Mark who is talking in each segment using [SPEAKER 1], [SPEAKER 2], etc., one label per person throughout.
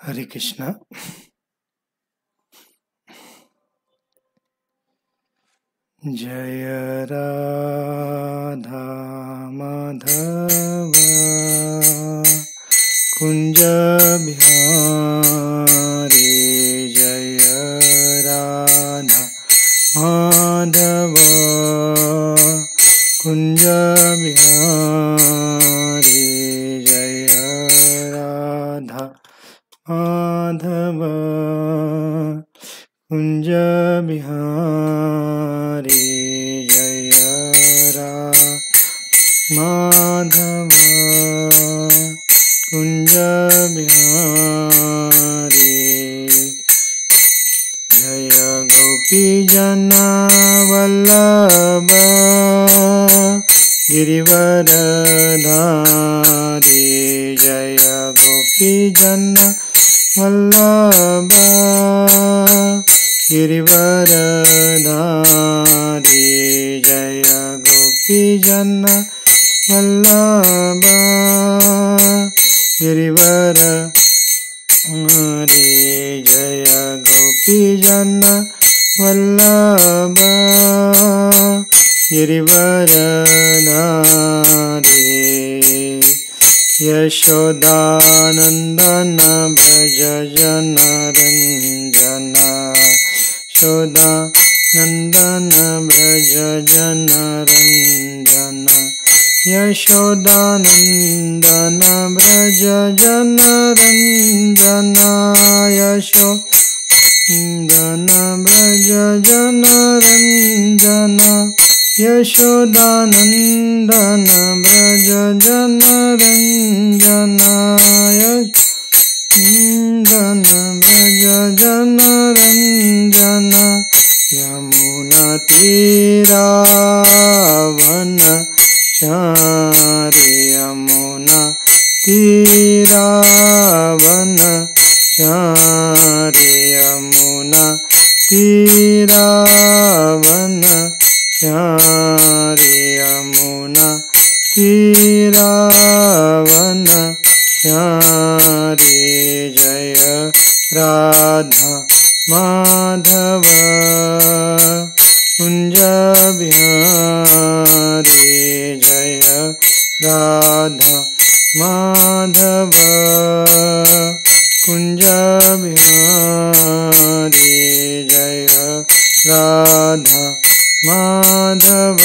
[SPEAKER 1] हरे कृष्णा। जय राधा माधव कुंज बिहारी। जय राधा माधव कुंज बिहारी। जय राधा माधव कुंज बिहारी। जय राधा माधव कुंज बिहारी। जय गोपी जना वल्लभ गिरिवरधारी। जय गोपी जना वल्लभ गिरिवरधारी। जय गोपी जना वल्लभ गिरिवरधारी। जय गोपी जना वल्लभ गिरिवरधारी। यशोदानंदन भज जनरंजन। यशोदानंदन भज जनरंजन। यशोदानंदन भज जनरंजन। यशोदानंदन भज जनरंजन। यशोदानंदन भज जनरंजन। यशोदानंदन भज जनरंजन। यमुना तीरावनचारी। यमुना तीरावनचारी। यमुना तीरावनचारी। यमुना तीरावनचारी। जय राधा माधव कुंज बिहारी। जय राधा माधव कुंज बिहारी। जय राधा माधव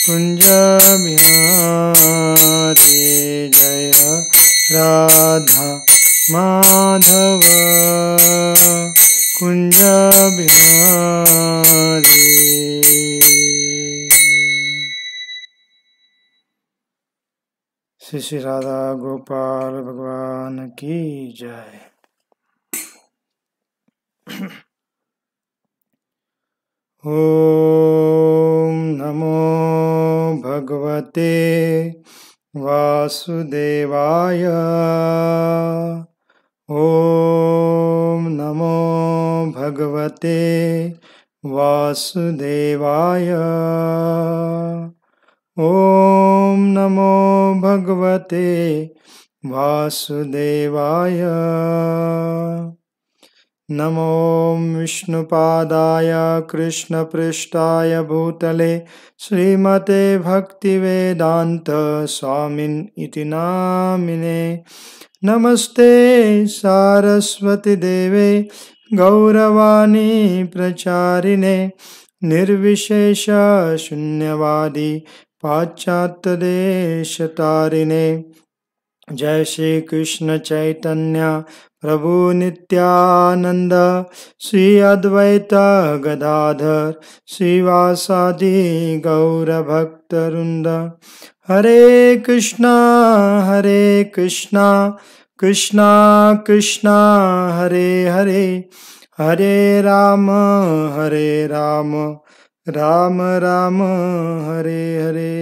[SPEAKER 1] कुंज बिहारी। जय राधा माधव कुंज बिहारी। श्री श्री राधा गोपाल भगवान की जय। ओम नमो भगवते वासुदेवाय। ओम नमो भगवते वासुदेवाय। ओम नमो भगवते वासुदेवाय। नमो विष्णुपादाय कृष्णपृष्ठाय भूतले श्रीमते भक्तिवेदांत स्वामिन् इति नामिने। नमस्ते सारस्वती देवे गौरवाणी प्रचारिणे। निर्विशेष शून्यवादी पाश्चात्यदेशतारिणे। जय श्री कृष्ण चैतन्य प्रभु नित्यानंद। श्री अद्वैत गदाधर श्रीवासादि गौरभक्तवृंद। हरे कृष्णा कृष्णा कृष्णा हरे हरे। हरे राम राम राम हरे हरे।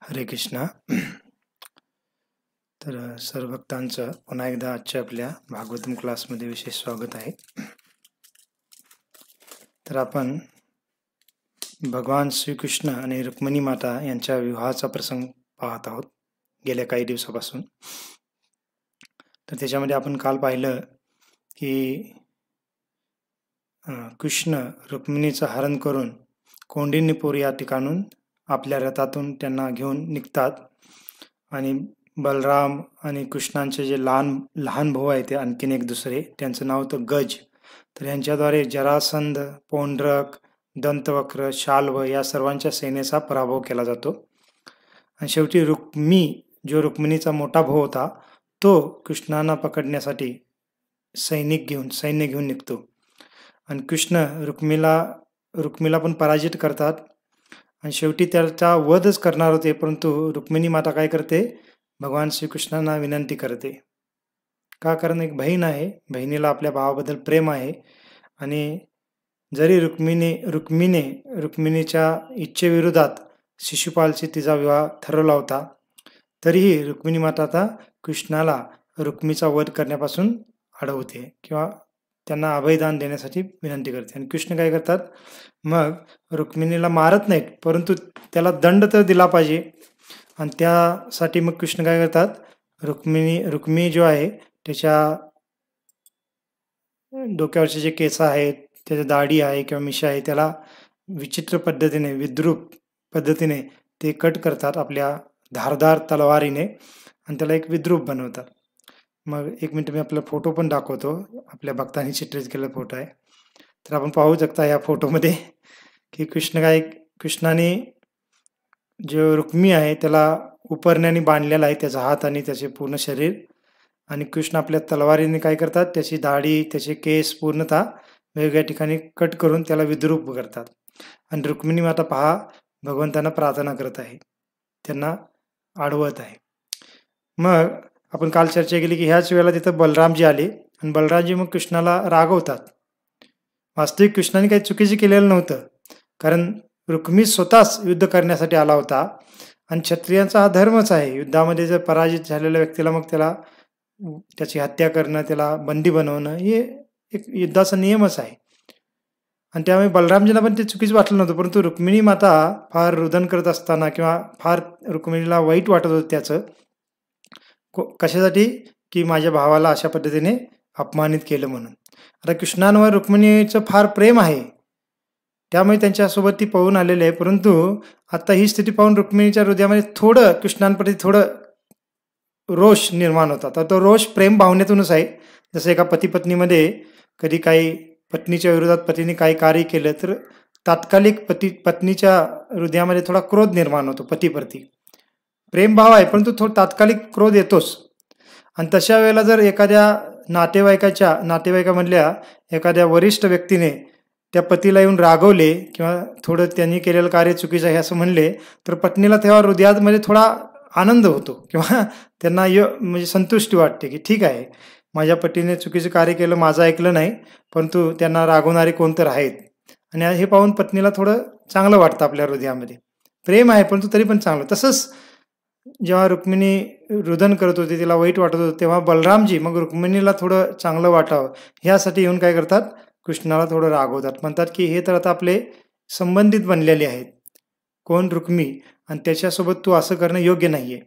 [SPEAKER 1] हरे कृष्णा. तर सर्व भक्तांचं पुन्हा एकदा आजच्या आपल्या भागवतम क्लासमध्ये विशेष स्वागत आहे. तर आपण भगवान श्रीकृष्ण आणि रुक्मिणी माता यांच्या विवाहाचा प्रसंग पाहत आहोत गेल्या काही दिवसापासून. तर त्याच्यामध्ये आपण काल पाहिलं की कृष्ण रुक्मिणीचं हरण करून कौंडिन्यपूर या ठिकाणून आपल्या रथातून त्यांना घेऊन निघतात आणि बलराम आणि कृष्णांचे जे लहान भाऊ आहे ते आणखीन एक दुसरे, त्यांचं नाव होतं गज. तर यांच्याद्वारे जरासंध, पौंड्रक, दंतवक्र, शाल्व या सर्वांच्या सेनेचा पराभव केला जातो. आणि शेवटी जो रुक्मिणीचा मोठा भाऊ होता तो कृष्णांना पकडण्यासाठी सैन्य घेऊन निघतो. आणि कृष्ण रुक्मिणीला पण पराजित करतात आणि शेवटी त्याचा वधच करणार होते. परंतु रुक्मिणी माता काय करते, भगवान श्रीकृष्णांना विनंती करते. का? कारण एक बहीण आहे, बहिणीला आपल्या भावाबद्दल प्रेम आहे. आणि जरी रुक्मिणीच्या इच्छेविरोधात शिशुपालशी तिचा विवाह ठरवला होता, तरीही रुक्मिणी माता आता कृष्णाला रुक्मीचा वध करण्यापासून अडवते किंवा त्यांना अभयदान देण्यासाठी विनंती करते. आणि कृष्ण काय करतात, मग रुक्मिणीला मारत नाहीत, परंतु त्याला दंड तर दिला पाहिजे. आणि त्यासाठी मग कृष्ण काय करतात, रुक्मिणी जो आहे त्याच्या डोक्यावरचे जे केस आहेत, त्याच्या दाढी आहे किंवा मिशा आहे, त्याला विचित्र पद्धतीने, विद्रूप पद्धतीने ते कट करतात आपल्या धारदार तलवारीने आणि त्याला एक विद्रूप बनवतात. मग एक मिनिट मी आपला फोटो पण दाखवतो, आपल्या भक्तांनी चित्रित केलेला फोटो आहे. तर आपण पाहू शकता या फोटोमध्ये की कृष्णाने जो रुक्मी आहे त्याला उपरण्याने बांधलेला आहे, त्याचा हात आणि त्याचे पूर्ण शरीर. आणि कृष्ण आपल्या तलवारीने काय करतात, त्याची दाढी, त्याचे केस पूर्णतः वेगवेगळ्या ठिकाणी कट करून त्याला विद्रूप करतात. आणि रुक्मिणी माता पहा, भगवंतांना प्रार्थना करत आहे, त्यांना अडवत आहे. मग आपण काल चर्चा केली की ह्याच वेळेला तिथं बलरामजी आले आणि बलरामजी मग कृष्णाला रागवतात. वास्तविक कृष्णाने काही चुकीचे केलेलं नव्हतं, कारण रुक्मी स्वतःच युद्ध करण्यासाठी आला होता आणि क्षत्रियांचा हा धर्मच आहे, युद्धामध्ये जर पराजित झालेल्या व्यक्तीला मग त्याची हत्या करणं, त्याला बंदी बनवणं हे एक युद्धाचा नियमच आहे. आणि त्यामुळे बलरामजींना पण ते चुकीचं वाटलं नव्हतं. परंतु रुक्मिणी माता फार रुदन करत असताना किंवा फार रुक्मिणीला वाईट वाटत होतं त्याचं, कशासाठी की माझ्या भावाला अशा पद्धतीने अपमानित केलं म्हणून. आता कृष्णांवर रुक्मिणीचं फार प्रेम आहे, त्यामुळे त्यांच्यासोबत ती पळून आलेली आहे. परंतु आता ही स्थिती पाहून रुक्मिणीच्या हृदयामध्ये थोडं कृष्णांप्रती थोडं रोष निर्माण होता. तर तो रोष प्रेम भावनेतूनच आहे. जसं एका पती पत्नीमध्ये कधी काही पत्नीच्या विरोधात पतीने काही कार्य केलं तर तात्कालिक पत्नीच्या हृदयामध्ये थोडा क्रोध निर्माण होतो. पतीप्रती प्रेमभाव आहे, परंतु थोडा तात्कालिक क्रोध येतोच. आणि तशा वेळेला जर एखाद्या नातेवाईकामधल्या एखाद्या वरिष्ठ व्यक्तीने त्या पतीला येऊन रागवले किंवा थोडं त्यांनी केलेलं कार्य चुकीचं आहे असं म्हणले, तर पत्नीला तेव्हा हृदयामध्ये थोडा आनंद होतो किंवा त्यांना म्हणजे संतुष्टी वाटते की ठीक आहे, माझ्या पतीने चुकीचं कार्य केलं, माझं ऐकलं नाही, परंतु त्यांना रागवणारे कोणतर आहेत. आणि हे पाहून पत्नीला थोडं चांगलं वाटतं, आपल्या हृदयामध्ये प्रेम आहे परंतु तरी पण चांगलं. तसंच जेव्हा रुक्मिणी रुदन करत होती, तिला वाईट वाटत होतं, तेव्हा बलरामजी मग रुक्मिणीला थोडं चांगलं वाटावं ह्यासाठी येऊन काय करतात, कृष्णाला थोडं रागवतात. म्हणतात की हे तर आता आपले संबंधित बनलेले आहेत, कोण, रुक्मी, आणि त्याच्यासोबत तू असं करणं योग्य नाहीये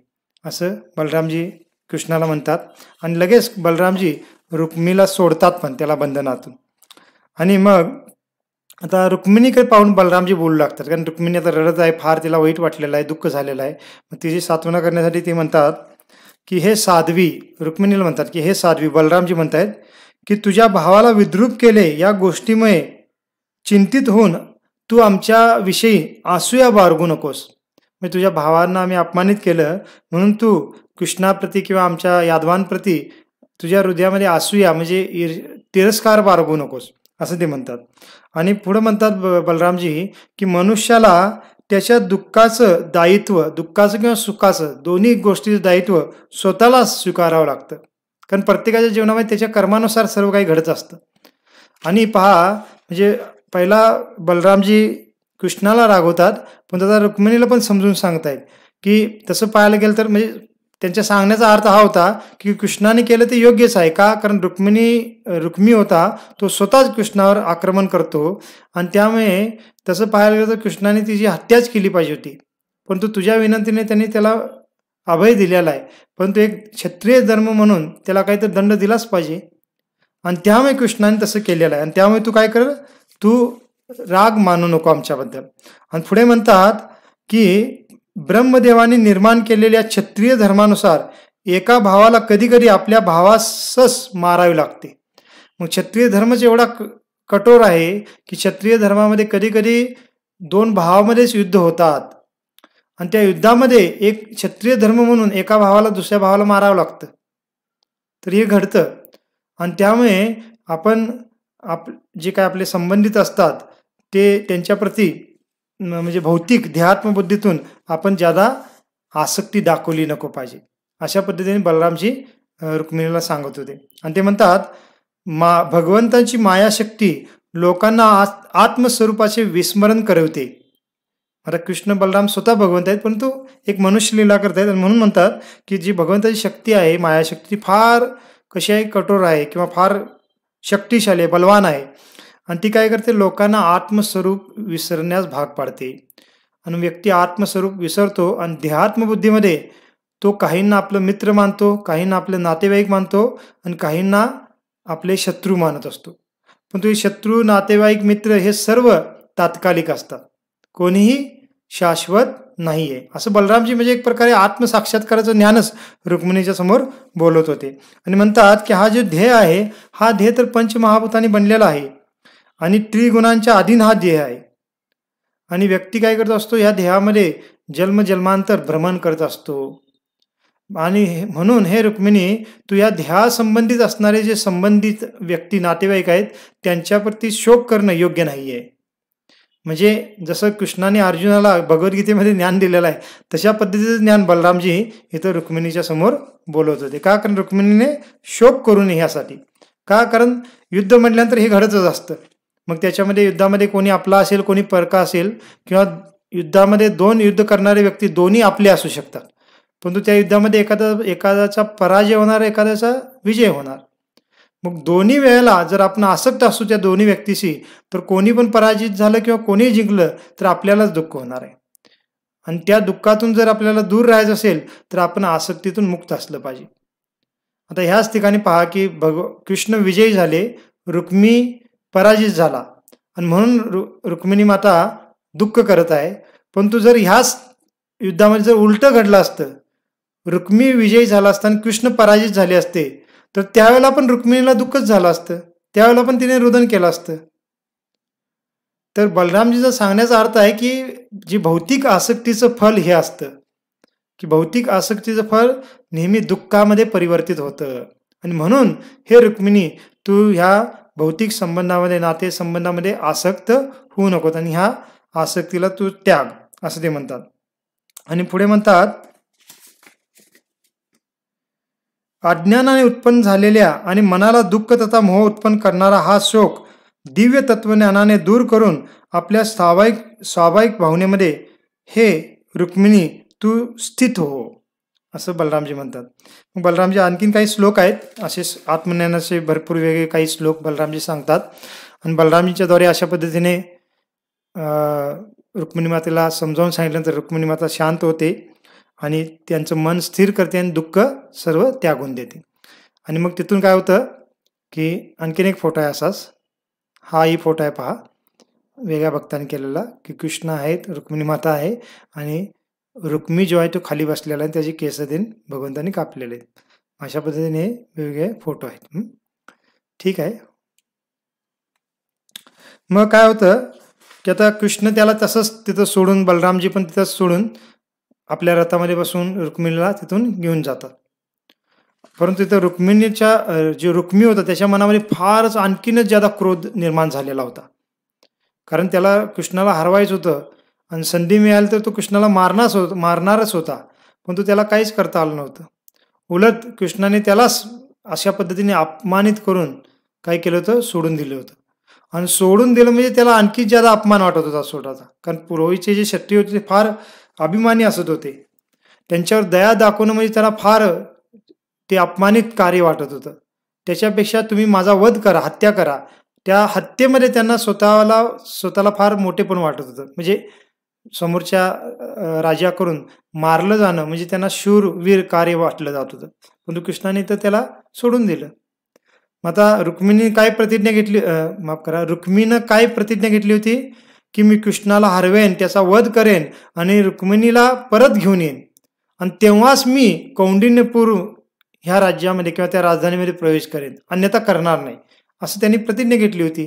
[SPEAKER 1] असं बलरामजी कृष्णाला म्हणतात. आणि लगेच बलरामजी रुक्मीला सोडतात पण त्याला बंधनातून. आणि मग आता रुक्मिणीकडे पाहून बलरामजी बोलू लागतात, कारण रुक्मिणी आता रडत आहे, फार तिला वाईट वाटलेलं आहे, दुःख झालेलं आहे. मग तिची सांत्वना करण्यासाठी ते म्हणतात की हे साध्वी, रुक्मिणीला म्हणतात की हे साध्वी, बलरामजी म्हणतायत की तुझ्या भावाला विद्रूप केले या गोष्टीमुळे चिंतित होऊन तू आमच्या विषयी असूया बाळगू नकोस. म्हणजे तुझ्या भावांना आम्ही अपमानित केलं म्हणून तू कृष्णाप्रती किंवा आमच्या यादवांप्रती तुझ्या हृदयामध्ये असूया म्हणजे तिरस्कार बाळगू नकोस असं ते म्हणतात. आणि पुढे म्हणतात बलरामजी की मनुष्याला त्याच्या दुःखाचं किंवा सुखाचं दोन्ही गोष्टीचं दायित्व स्वतःला स्वीकारावं लागतं, कारण प्रत्येकाच्या जीवनामध्ये त्याच्या कर्मानुसार सर्व काही घडत असतं. आणि पहा, म्हणजे पहिला बलरामजी कृष्णाला रागवतात, पण आता रुक्मिणीला पण समजून सांगतायत की तसं पाहायला गेलं तर म्हणजे त्यांच्या सांगण्याचा अर्थ हा होता की कृष्णाने केलं ते योग्यच आहे. का? कारण रुक्मी होता तो स्वतःच कृष्णावर आक्रमण करतो आणि त्यामुळे तसं पाहायला गेलं तर कृष्णाने तिची हत्याच केली पाहिजे होती. परंतु तुझ्या विनंतीने त्यांनी त्याला अभय दिलेला आहे. परंतु एक क्षत्रिय धर्म म्हणून त्याला काहीतरी दंड दिलाच पाहिजे आणि त्यामुळे कृष्णाने तसं केलेलं आहे. आणि त्यामुळे तू काय कर, तू राग मानू नको आमच्याबद्दल. आणि पुढे म्हणतात की ब्रह्मदेवाने निर्माण केलेल्या क्षत्रिय धर्मानुसार एका भावाला कधी कधी आपल्या भावासच मारावे लागते. मग क्षत्रिय धर्मच एवढा कठोर आहे की क्षत्रिय धर्मामध्ये कधी कधी दोन भावामध्येच युद्ध होतात आणि त्या युद्धामध्ये एक क्षत्रिय धर्म म्हणून एका भावाला दुसऱ्या भावाला मारावं लागतं. तर हे घडतं आणि त्यामुळे आपण जे काय आपले संबंधित असतात ते त्यांच्याप्रती म्हणजे भौतिक ध्यात्मबुद्धीतून आपण ज्यादा आसक्ती दाखवली नको पाहिजे. अशा पद्धतीने बलरामजी रुक्मिणीला सांगत होते. आणि ते म्हणतात भगवंताची मायाशक्ती लोकांना आत्मस्वरूपाचे विस्मरण करवते. आता कृष्ण बलराम स्वतः भगवंत आहेत, परंतु एक मनुष्य लीला करतायत आणि म्हणून म्हणतात की जी भगवंताची शक्ती आहे, मायाशक्ती ती फार कशी आहे, कठोर आहे किंवा फार शक्तिशाली आहे, बलवान आहे. आणि ती काय करते, लोकांना आत्मस्वरूप विसरण्यास भाग पाडते. आणि व्यक्ती आत्मस्वरूप विसरतो आणि ध्यात्मबुद्धीमध्ये तो काहींना आपलं मित्र मानतो, काहींना आपले नातेवाईक मानतो आणि काहींना आपले शत्रू मानत असतो. पण तो शत्रू, नातेवाईक, मित्र हे सर्व तात्कालिक असतात, कोणीही शाश्वत नाहीये. असं बलरामजी म्हणजे एक प्रकारे आत्मसाक्षात्काराचं ज्ञानच रुक्मिणीच्या समोर बोलत होते. आणि म्हणतात की हा जो ध्येय आहे, हा ध्येय तर पंचमहाभूतांनी बनलेला आहे आणि त्रिगुणांच्या अधीन हा ध्येय आहे. आणि व्यक्ती काय करत असतो, या ध्येयामध्ये जन्मजन्मांतर भ्रमण करत असतो. आणि म्हणून हे रुक्मिणी, तू या ध्येयासंबंधित असणारे जे संबंधित व्यक्ती, नातेवाईक आहेत, त्यांच्याप्रती शोक करणं योग्य नाहीये. म्हणजे जसं कृष्णाने अर्जुनाला भगवद्गीतेमध्ये ज्ञान दिलेलं आहे, तशा पद्धतीचं ज्ञान बलरामजी इथं रुक्मिणीच्या समोर बोलत होते. का? कारण रुक्मिणीने शोक करू नये ह्यासाठी. का? कारण युद्ध म्हटल्यानंतर हे घडतच असतं. मग त्याच्यामध्ये युद्धामध्ये कोणी आपला असेल, कोणी परका असेल, किंवा युद्धामध्ये दोन युद्ध करणारे व्यक्ती दोन्ही आपले असू शकतात, परंतु त्या युद्धामध्ये एखाद्याचा पराजय होणार, एखाद्याचा विजय होणार. मग दोन्ही वेळेला जर आपण आसक्त असू त्या दोन्ही व्यक्तीशी, तर कोणी पण पराजित झालं किंवा कोणी जिंकलं तर आपल्यालाच दुःख होणार आहे. आणि त्या दुःखातून जर आपल्याला दूर राहायचं असेल तर आपण आसक्तीतून मुक्त असलं पाहिजे. आता ह्याच ठिकाणी पहा की कृष्ण विजयी झाले, रुक्मी पराजित झाला आणि म्हणून रुक्मिणी माता दुःख करत आहे. परंतु जर ह्याच युद्धामध्ये जर उलटं घडलं असतं, रुक्मी विजयी झाला असता आणि कृष्ण पराजित झाले असते, तर त्यावेळेला पण रुक्मिणीला दुःखच झालं असतं, त्यावेळेला पण तिने रुदन केलं असतं. तर बलरामजीचा सांगण्याचा अर्थ आहे की जी भौतिक आसक्तीचं फल हे असतं की भौतिक आसक्तीचं फल नेहमी दुःखामध्ये परिवर्तित होतं. आणि म्हणून हे रुक्मिणी, तू ह्या भौतिक संबंधामध्ये, नाते संबंधामध्ये आसक्त होऊ नकोत आणि ह्या आसक्तीला तू त्याग, असं ते म्हणतात. आणि पुढे म्हणतात, अज्ञानाने उत्पन्न झालेल्या आणि मनाला दुःख तथा मोह उत्पन्न करणारा हा शोक दिव्य तत्वज्ञानाने दूर करून आपल्या स्वाभाविक भावनेमध्ये हे रुक्मिणी तू स्थित हो, असं बलरामजी म्हणतात. बलरामजी आणखीन काही श्लोक आहेत, असे आत्मज्ञानाचे भरपूर वेगळे काही श्लोक बलरामजी सांगतात. आणि बलरामजीच्या द्वारे अशा पद्धतीने रुक्मिणी मातेला समजावून सांगितल्यानंतर रुक्मिणी माता शांत होते आणि त्यांचं मन स्थिर करते आणि दुःख सर्व त्यागून देते. आणि मग तिथून काय होतं की आणखीन एक फोटो आहे असाच, हाही फोटो आहे पहा, वेगळ्या भक्तांनी केलेला, की कृष्ण आहेत, रुक्मिणी माता आहे आणि रुक्मी जो आहे तो खाली बसलेला आहे, त्याची केस देऊन भगवंतांनी कापलेले आहेत. अशा पद्धतीने वेगवेगळे फोटो आहेत. ठीक आहे. मग काय होतं की आता कृष्ण त्याला तसंच तिथं सोडून, बलरामजी पण तिथंच सोडून आपल्या रथामध्ये बसून रुक्मिणीला तिथून घेऊन जातात. परंतु तिथं रुक्मिणीच्या जे रुक्मी होता त्याच्या मनामध्ये फारच आणखीनच ज्यादा क्रोध निर्माण झालेला होता. कारण त्याला कृष्णाला हरवायचं होतं आणि संधी मिळाली तर तो कृष्णाला मारणारच होता, परंतु त्याला काहीच करता आलं नव्हतं. उलट कृष्णाने त्यालाच अशा पद्धतीने अपमानित करून काय केलं होतं, सोडून दिलं होतं. आणि सोडून दिलं म्हणजे त्याला आणखी ज्यादा अपमान वाटत होता स्वतःचा. कारण पूर्वीचे जे क्षत्रिय होते ते फार अभिमानी असत होते त्यांच्यावर दया दाखवणं म्हणजे त्याला फार ते अपमानित कार्य वाटत होतं. त्याच्यापेक्षा तुम्ही माझा वध करा, हत्या करा. त्या हत्येमध्ये त्यांना स्वतःला फार मोठेपण वाटत होतं. म्हणजे समोरच्या राजाकडून मारलं जाणं म्हणजे त्यांना शूरवीर कार्य वाटलं जात होतं. परंतु कृष्णाने तर त्याला सोडून दिलं. मग आता रुक्मिणीनं काय प्रतिज्ञा घेतली होती की मी कृष्णाला हरवेन, त्याचा वध करेन आणि रुक्मिणीला परत घेऊन येईन आणि तेव्हाच मी कौंडिन्यपूर ह्या राज्यामध्ये किंवा त्या राजधानीमध्ये प्रवेश करेन, अन्यथा करणार नाही, असं त्यांनी प्रतिज्ञा घेतली होती.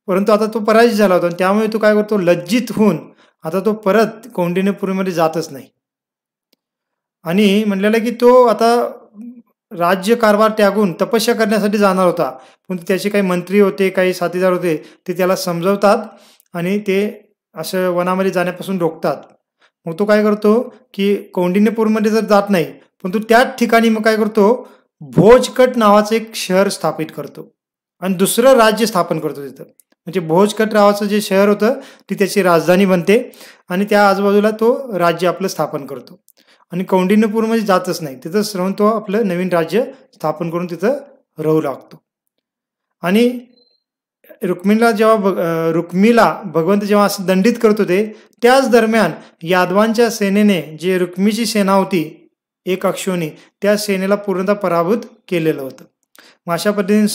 [SPEAKER 1] परंतु आता तो पराजित झाला होता आणि त्यामुळे तो काय करतो, लज्जित होऊन आता तो परत कौंडिन्यपुरीमध्ये जातच नाही. आणि म्हणलेला की तो आता राज्य कारभार त्यागून तपस्या करण्यासाठी जाणार होता. पण त्याचे काही मंत्री होते, काही साथीदार होते, ते त्याला समजवतात आणि ते असं वनामध्ये जाण्यापासून रोखतात. मग तो काय करतो की कौंडिन्यपूरमध्ये जर जात नाही, पण तो त्याच ठिकाणी मग काय करतो, भोजकट नावाचं एक शहर स्थापित करतो आणि दुसरं राज्य स्थापन करतो तिथं. म्हणजे भोजकट नावाचं जे शहर होतं ती त्याची राजधानी बनते आणि त्या आजूबाजूला तो राज्य आपलं स्थापन करतो आणि कौंडिन्यपूरमध्ये जातच नाही, तिथंच राहून तो आपलं नवीन राज्य स्थापन करून तिथं राहू लागतो. आणि रुक्मिणीला भगवंत जेव्हा असं दंडित करत होते त्याच दरम्यान यादवांच्या सेनेने जे रुक्मीची सेना होती एक अक्षोणी, त्या सेनेला पूर्णतः पराभूत केलेलं होतं. मग अशा पद्धतीने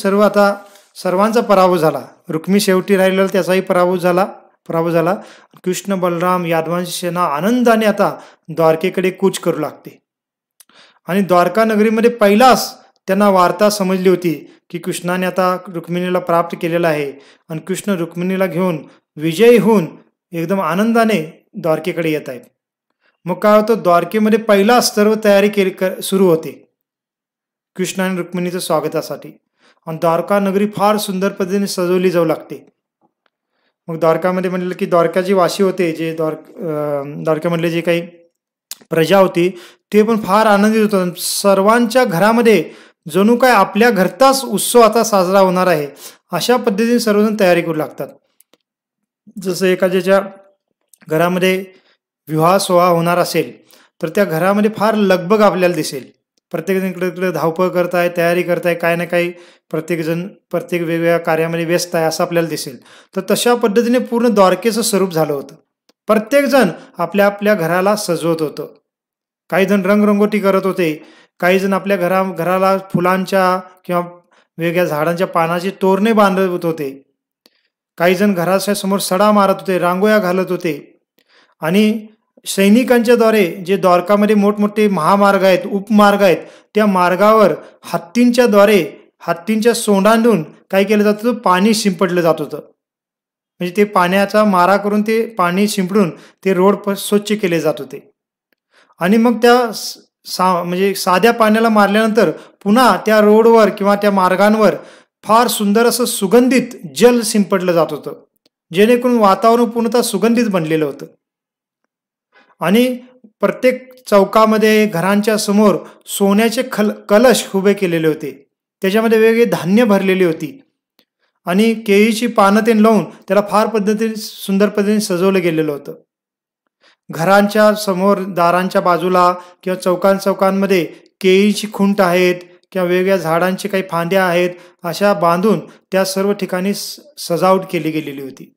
[SPEAKER 1] सर्वांचा पराभव झाला. रुक्मी शेवटी राहिलेला त्याचाही पराभव झाला. कृष्ण बलराम यादवांची सेना आनंदाने आता द्वारकेकडे कूच करू लागते आणि द्वारका नगरीमध्ये पहिलाच त्यांना वार्ता समजली होती की कृष्णाने आता रुक्मिणीला प्राप्त केलेला आहे आणि कृष्ण रुक्मिणीला घेऊन विजयी होऊन एकदम आनंदाने द्वारकेकडे येत आहेत. मग काय होतं, द्वारकेमध्ये पहिलाच सर्व तयारी सुरू होते कृष्ण आणि रुक्मिणीचं स्वागतासाठी आणि द्वारका नगरी फार सुंदर पद्धतीने सजवली जाऊ लागते. मग द्वारकामध्ये म्हणलं की द्वारकाची वासी होते, जे द्वारकामधले जे काही प्रजा होती ते पण फार आनंदित होतात. सर्वांच्या घरामध्ये जणू काय आपल्या घरचाच उत्सव आता साजरा होणार आहे अशा पद्धतीने सर्वजण तयारी करू लागतात. जसं एखाद्याच्या घरामध्ये विवाह सोहळा होणार असेल तर त्या घरामध्ये फार लगबग आपल्याला दिसेल. प्रत्येकजण इकडे धावपळ करताय, तयारी करताय, काय ना काही प्रत्येकजण प्रत्येक वेगवेगळ्या कार्यामध्ये व्यस्त आहे असं आपल्याला दिसेल. तर तशा पद्धतीने पूर्ण द्वारकेचं स्वरूप झालं होतं. प्रत्येकजण आपल्या आपल्या घराला सजवत होतं. काही जण रंगरंगोटी करत होते, काही जण आपल्या घराला फुलांच्या किंवा वेगळ्या झाडांच्या पानाचे तोरणे बांधत होते, काही जण घराच्या समोर सडा मारत होते, रांगोळ्या घालत होते. आणि सैनिकांच्या द्वारे जे द्वारकामध्ये मोठमोठे महामार्ग आहेत, उपमार्ग आहेत, त्या मार्गावर हत्तींच्या सोंडांतून काय केलं जात होतं, पाणी शिंपडलं जात होतं. म्हणजे ते पाण्याचा मारा करून ते पाणी शिंपडून ते रोड स्वच्छ केले जात होते. आणि मग त्या म्हणजे साध्या पाण्याला मारल्यानंतर पुन्हा त्या रोडवर किंवा त्या मार्गांवर फार सुंदर असं सुगंधित जल शिंपडलं जात होतं, जेणेकरून वातावरण पूर्णतः सुगंधित बनलेलं होतं. आणि प्रत्येक चौकामध्ये घरांच्या समोर सोन्याचे कलश उभे केलेले होते, त्याच्यामध्ये वेगवेगळे धान्य भरलेली होती आणि केळीची पानं ते लावून त्याला फार सुंदर पद्धतीने सजवलं गेलेलं होतं. घरांच्या समोर, दारांच्या बाजूला किंवा चौकांमध्ये केळीची खुंट आहेत किंवा वेगवेगळ्या झाडांची काही फांद्या आहेत, अशा बांधून त्या सर्व ठिकाणी सजावट केली गेलेली होती.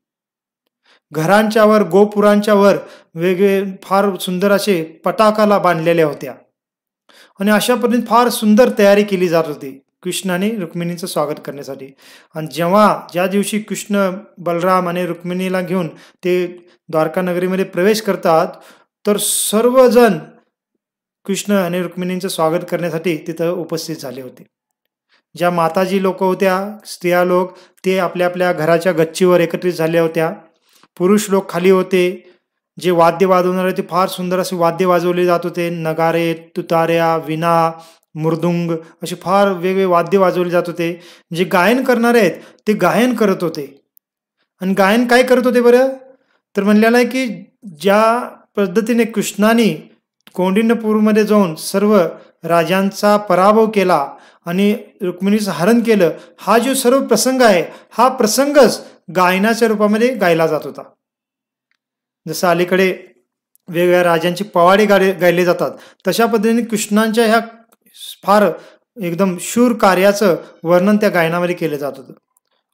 [SPEAKER 1] घरांच्या वर, गोपुरांच्या वर वेगवेगळे फार सुंदर असे पताकाला बांधलेल्या होत्या आणि अशा पद्धतीने फार सुंदर तयारी केली जात होती कृष्ण आणि रुक्मिणीचं स्वागत करण्यासाठी. आणि ज्या दिवशी कृष्ण, बलराम आणि रुक्मिणीला घेऊन ते द्वारका नगरीमध्ये प्रवेश करतात तर सर्वजण कृष्ण आणि रुक्मिणींचं स्वागत करण्यासाठी तिथं उपस्थित झाले होते. ज्या माताजी लोक होत्या, स्त्रिया लोक, ते आपल्या आपल्या घराच्या गच्चीवर एकत्रित झाल्या होत्या. पुरुष लोक खाली होते. जे वाद्य वाजवणारे ते फार सुंदर असे वाद्य वाजवले जात होते. नगारे, तुताऱ्या, विणा, मृदुंग असे फार वेगवेगळे वाद्य वाजवले जात होते. जे गायन करणारे आहेत ते गायन करत होते. आणि गायन काय करत होते बरं, तर म्हणलेलं आहे की ज्या पद्धतीने कृष्णाने कौंडिन्यपूरमध्ये जाऊन सर्व राजांचा पराभव केला आणि रुक्मिणीचं हरण केलं, हा जो सर्व प्रसंग आहे हा प्रसंगच गायनाच्या रूपामध्ये गायला जात होता. जसं अलीकडे वेगवेगळ्या राजांची पवाडे गायले जातात. तशा पद्धतीने कृष्णांच्या ह्या फार एकदम शूर कार्याचं वर्णन त्या गायनामध्ये केलं जात होतं.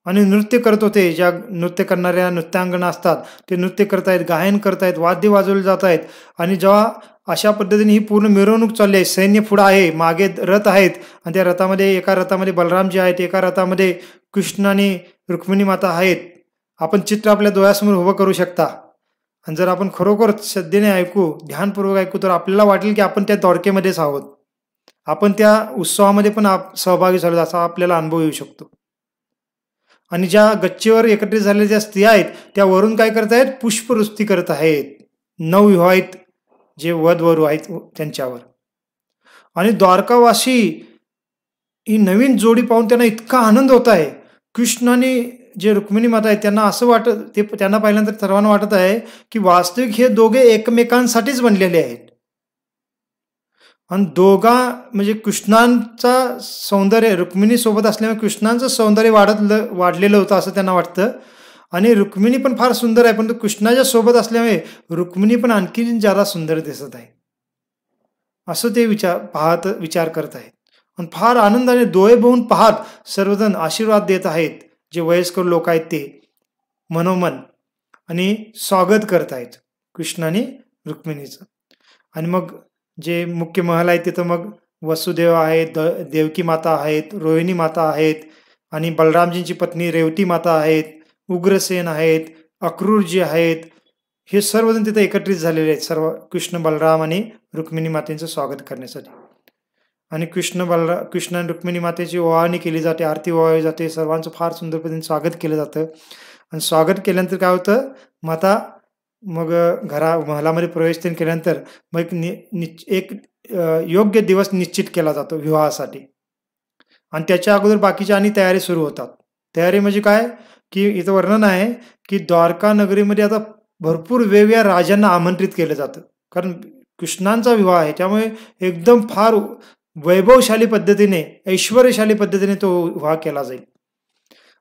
[SPEAKER 1] आणि नृत्य करत होते. ज्या नृत्य करणाऱ्या नृत्यांगना असतात ते नृत्य करतायत, गायन करतायत, वाद्य वाजवले जात आहेत. आणि जेव्हा अशा पद्धतीने ही पूर्ण मिरवणूक चालली आहे, सैन्य पुढं आहे, मागे रथ आहेत आणि त्या रथामध्ये एका रथामध्ये बलरामजी आहेत, एका रथामध्ये कृष्ण आणि रुक्मिणी माता आहेत. आपण चित्र आपल्या डोळ्यासमोर उभं करू शकता. आणि जर आपण खरोखर श्रद्धेने ऐकू, ध्यानपूर्वक ऐकू, तर आपल्याला वाटेल की आपण त्या द्वारकेमध्येच आहोत. आपण त्या उत्सवामध्ये पण सहभागी झालो असा आपल्याला अनुभव येऊ शकतो. आणि ज्या गच्चीवर एकत्रित झालेल्या ज्या स्त्रिया आहेत त्या वरून काय करतायत? पुष्पवृष्टी करत आहेत, नवविवाहित जे वधवरू आहेत त्यांच्यावर. आणि द्वारकावासी ही नवीन जोडी पाहून त्यांना इतका आनंद होत आहे. कृष्ण आणि जे रुक्मिणी माता आहेत त्यांना असं वाटत, ते त्यांना पाहिल्यानंतर सर्वांना वाटत आहे की वास्तविक हे दोघे एकमेकांसाठीच बनलेले आहेत. आणि दोघा म्हणजे कृष्णांचा सौंदर्य रुक्मिणी सोबत असल्यामुळे कृष्णांचं सौंदर्य वाढलेलं होतं असं त्यांना वाटतं. आणि रुक्मिणी पण फार सुंदर आहे, परंतु कृष्णाच्या सोबत असल्यामुळे रुक्मिणी पण आणखी ज्यादा सुंदर दिसत आहे असं ते विचार करत आहेत. आणि फार आनंदाने डोळे बघून पाहत सर्वजण आशीर्वाद देत आहेत. जे वयस्कर लोक आहेत ते मनोमन आणि स्वागत करत आहेत कृष्ण आणि रुक्मिणीचं. आणि मग जे मुख्य महल आहे तिथं मग वसुदेव आहेत, देवकी माता आहेत, रोहिणी माता आहेत, आणि बलरामजींची पत्नी रेवती माता आहेत, उग्रसेन आहेत, अक्रूरजी आहेत. हे सर्वजण तिथे एकत्रित झालेले आहेत, सर्व कृष्ण बलराम आणि रुक्मिणी मातेचं स्वागत करण्यासाठी. आणि कृष्ण आणि रुक्मिणी मातेची ओवाळणी केली जाते, आरती ओवाळली जाते, सर्वांचं फार सुंदर पद्धतीने स्वागत केलं जातं. आणि स्वागत केल्यानंतर काय होतं, माता मग महलामध्ये प्रवेश केल्यानंतर मग एक योग्य दिवस निश्चित केला जातो विवाहासाठी. आणि त्याच्या अगोदर बाकीच्या आणि तयारी सुरू होतात. तयारी म्हणजे काय की इथं वर्णन आहे की द्वारका नगरीमध्ये आता भरपूर वेगवेगळ्या राजांना आमंत्रित केलं जातं, कारण कृष्णांचा विवाह आहे. त्यामुळे एकदम फार वैभवशाली पद्धतीने, ऐश्वर्यशाली पद्धतीने तो विवाह केला जाईल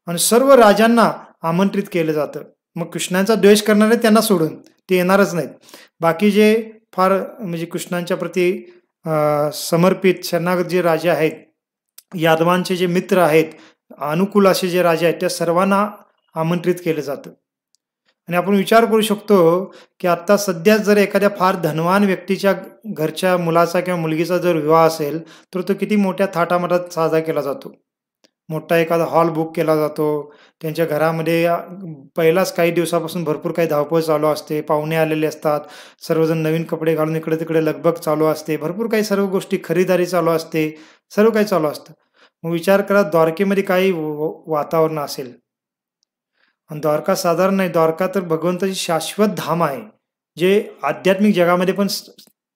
[SPEAKER 1] आणि सर्व राजांना आमंत्रित केलं जातं. मग कृष्णांचा द्वेष करणारे त्यांना सोडून ते येणारच नाहीत. बाकी जे फार म्हणजे कृष्णांच्या प्रती समर्पित शरणागत जे राजे आहेत, यादवांचे जे मित्र आहेत, अनुकूल असे जे राजे आहेत, त्या सर्वांना आमंत्रित केलं जातं. आणि आपण विचार करू शकतो की आता सध्या जर एखाद्या फार धनवान व्यक्तीच्या घरच्या मुलाचा किंवा मुलगीचा जर विवाह असेल तर तो किती मोठ्या थाटामाटात साजरा केला जातो. मोठा एखादा हॉल बुक केला जातो. त्यांच्या घरामध्ये पहिलाच काही दिवसापासून भरपूर काही धावपळ चालू असते, पाहुणे आलेले असतात, सर्वजण नवीन कपडे घालून इकडे तिकडे लगबग चालू असते, भरपूर काही सर्व गोष्टी खरीदारी चालू असते, सर्व काही चालू असतं. मग विचार करा द्वारकेमध्ये काही वातावरण असेल. आणि द्वारका साधारण नाही, द्वारका तर भगवंताची शाश्वत धाम आहे, जे आध्यात्मिक जगामध्ये पण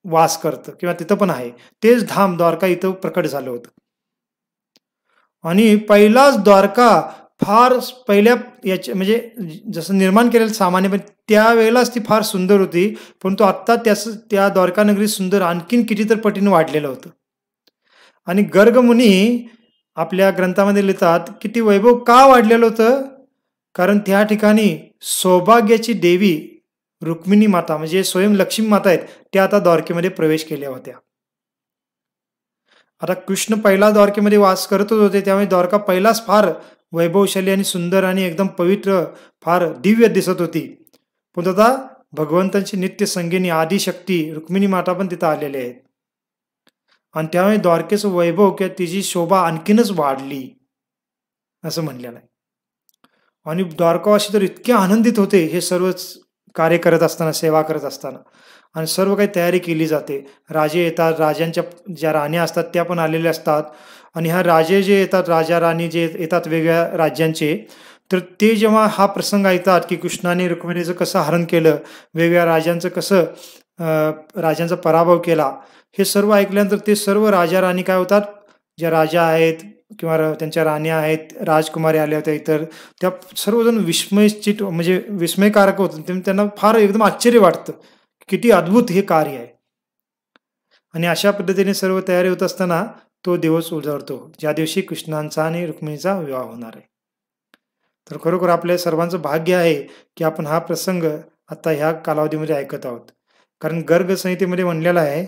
[SPEAKER 1] वास करतं किंवा तिथं पण आहे. तेच धाम द्वारका इथं प्रकट झालं होतं. आणि पहिलाच द्वारका फार पहिल्या याच्या म्हणजे जसं निर्माण केलेलं सामान्य, पण त्यावेळेलाच ती फार सुंदर होती. परंतु आत्ता त्या द्वारका नगरी सुंदर आणखीन कितीतरी पटीने वाढलेलं होतं. आणि गर्गमुनी आपल्या ग्रंथामध्ये लिहितात की ती वैभव का वाढलेलं होतं, कारण त्या ठिकाणी सौभाग्याची देवी रुक्मिणी माता म्हणजे स्वयं लक्ष्मी माता आहेत, त्या आता द्वारकेमध्ये प्रवेश केल्या होत्या. आता कृष्ण पहिला द्वारकेमध्ये वास करतच होते, त्यामुळे द्वारका पहिलाच फार वैभवशाली आणि सुंदर आणि एकदम पवित्र, फार दिव्य दिसत होती. पण आता भगवंतांची नित्य संगिनी आदिशक्ती रुक्मिणी माता पण तिथं आलेले आहेत. आणि त्यामुळे द्वारकेचं वैभव किंवा तिची शोभा आणखीनच वाढली असं म्हणलेलं आहे. आणि द्वारकावासी तर इतके आनंदित होते हे सर्वच कार्य करत असताना, सेवा करत असताना. आणि सर्व काही तयारी केली जाते. राजे येतात, राजांच्या ज्या राण्या असतात त्या पण आलेल्या असतात. आणि ह्या राजे जे येतात, राजा राणी जे येतात वेगळ्या राज्यांचे, तर ते जेव्हा हा प्रसंग ऐकतात की कृष्णाने रुक्मिणीचं कसं हरण केलं, वेगवेगळ्या राजांचं कसं राजांचा पराभव केला, हे सर्व ऐकल्यानंतर ते सर्व राजा राणी काय होतात, ज्या राजा आहेत किंवा त्यांच्या राण्या आहेत, राजकुमारी आल्या होत्या इतर, त्या सर्वजण विस्मयचित म्हणजे विस्मयकारक होतं. त्यांना फार एकदम आश्चर्य वाटतं, किती अद्भुत हे कार्य आहे. आणि अशा पद्धतीने सर्व तयारी होत असताना तो दिवस उजाडतो ज्या दिवशी कृष्णांचा आणि रुक्मिणीचा विवाह होणार आहे. तर खरोखर आपल्या सर्वांचं भाग्य आहे की आपण हा प्रसंग आता ह्या कालावधीमध्ये ऐकत आहोत. कारण गर्ग संहितेमध्ये म्हणलेलं आहे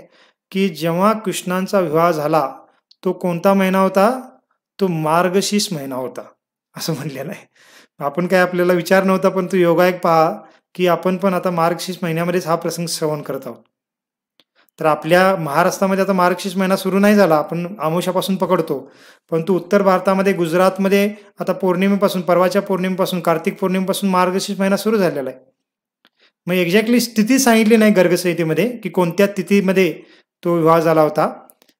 [SPEAKER 1] की जेव्हा कृष्णांचा विवाह झाला तो कोणता महिना होता? तो मार्गशीर्ष महिना होता, असं म्हणलेलं आहे. आपण काय आपल्याला विचार नव्हता, पण तो योगायोग पहा की आपण पण आता मार्गशीर्ष महिन्यामध्येच हा प्रसंग श्रवण करत आहोत. तर आपल्या महाराष्ट्रामध्ये आता मार्गशीर्ष महिना सुरू नाही झाला, आपण अमावस्यापासून पकडतो. परंतु उत्तर भारतामध्ये, गुजरातमध्ये आता पौर्णिमेपासून, परवाच्या पौर्णिमेपासून, कार्तिक पौर्णिमेपासून मार्गशीर्ष महिना सुरू झालेला आहे. मग एक्झॅक्टली तिथी सांगितली नाही गर्गसंहितेमध्ये की कोणत्या तिथीमध्ये तो विवाह झाला होता.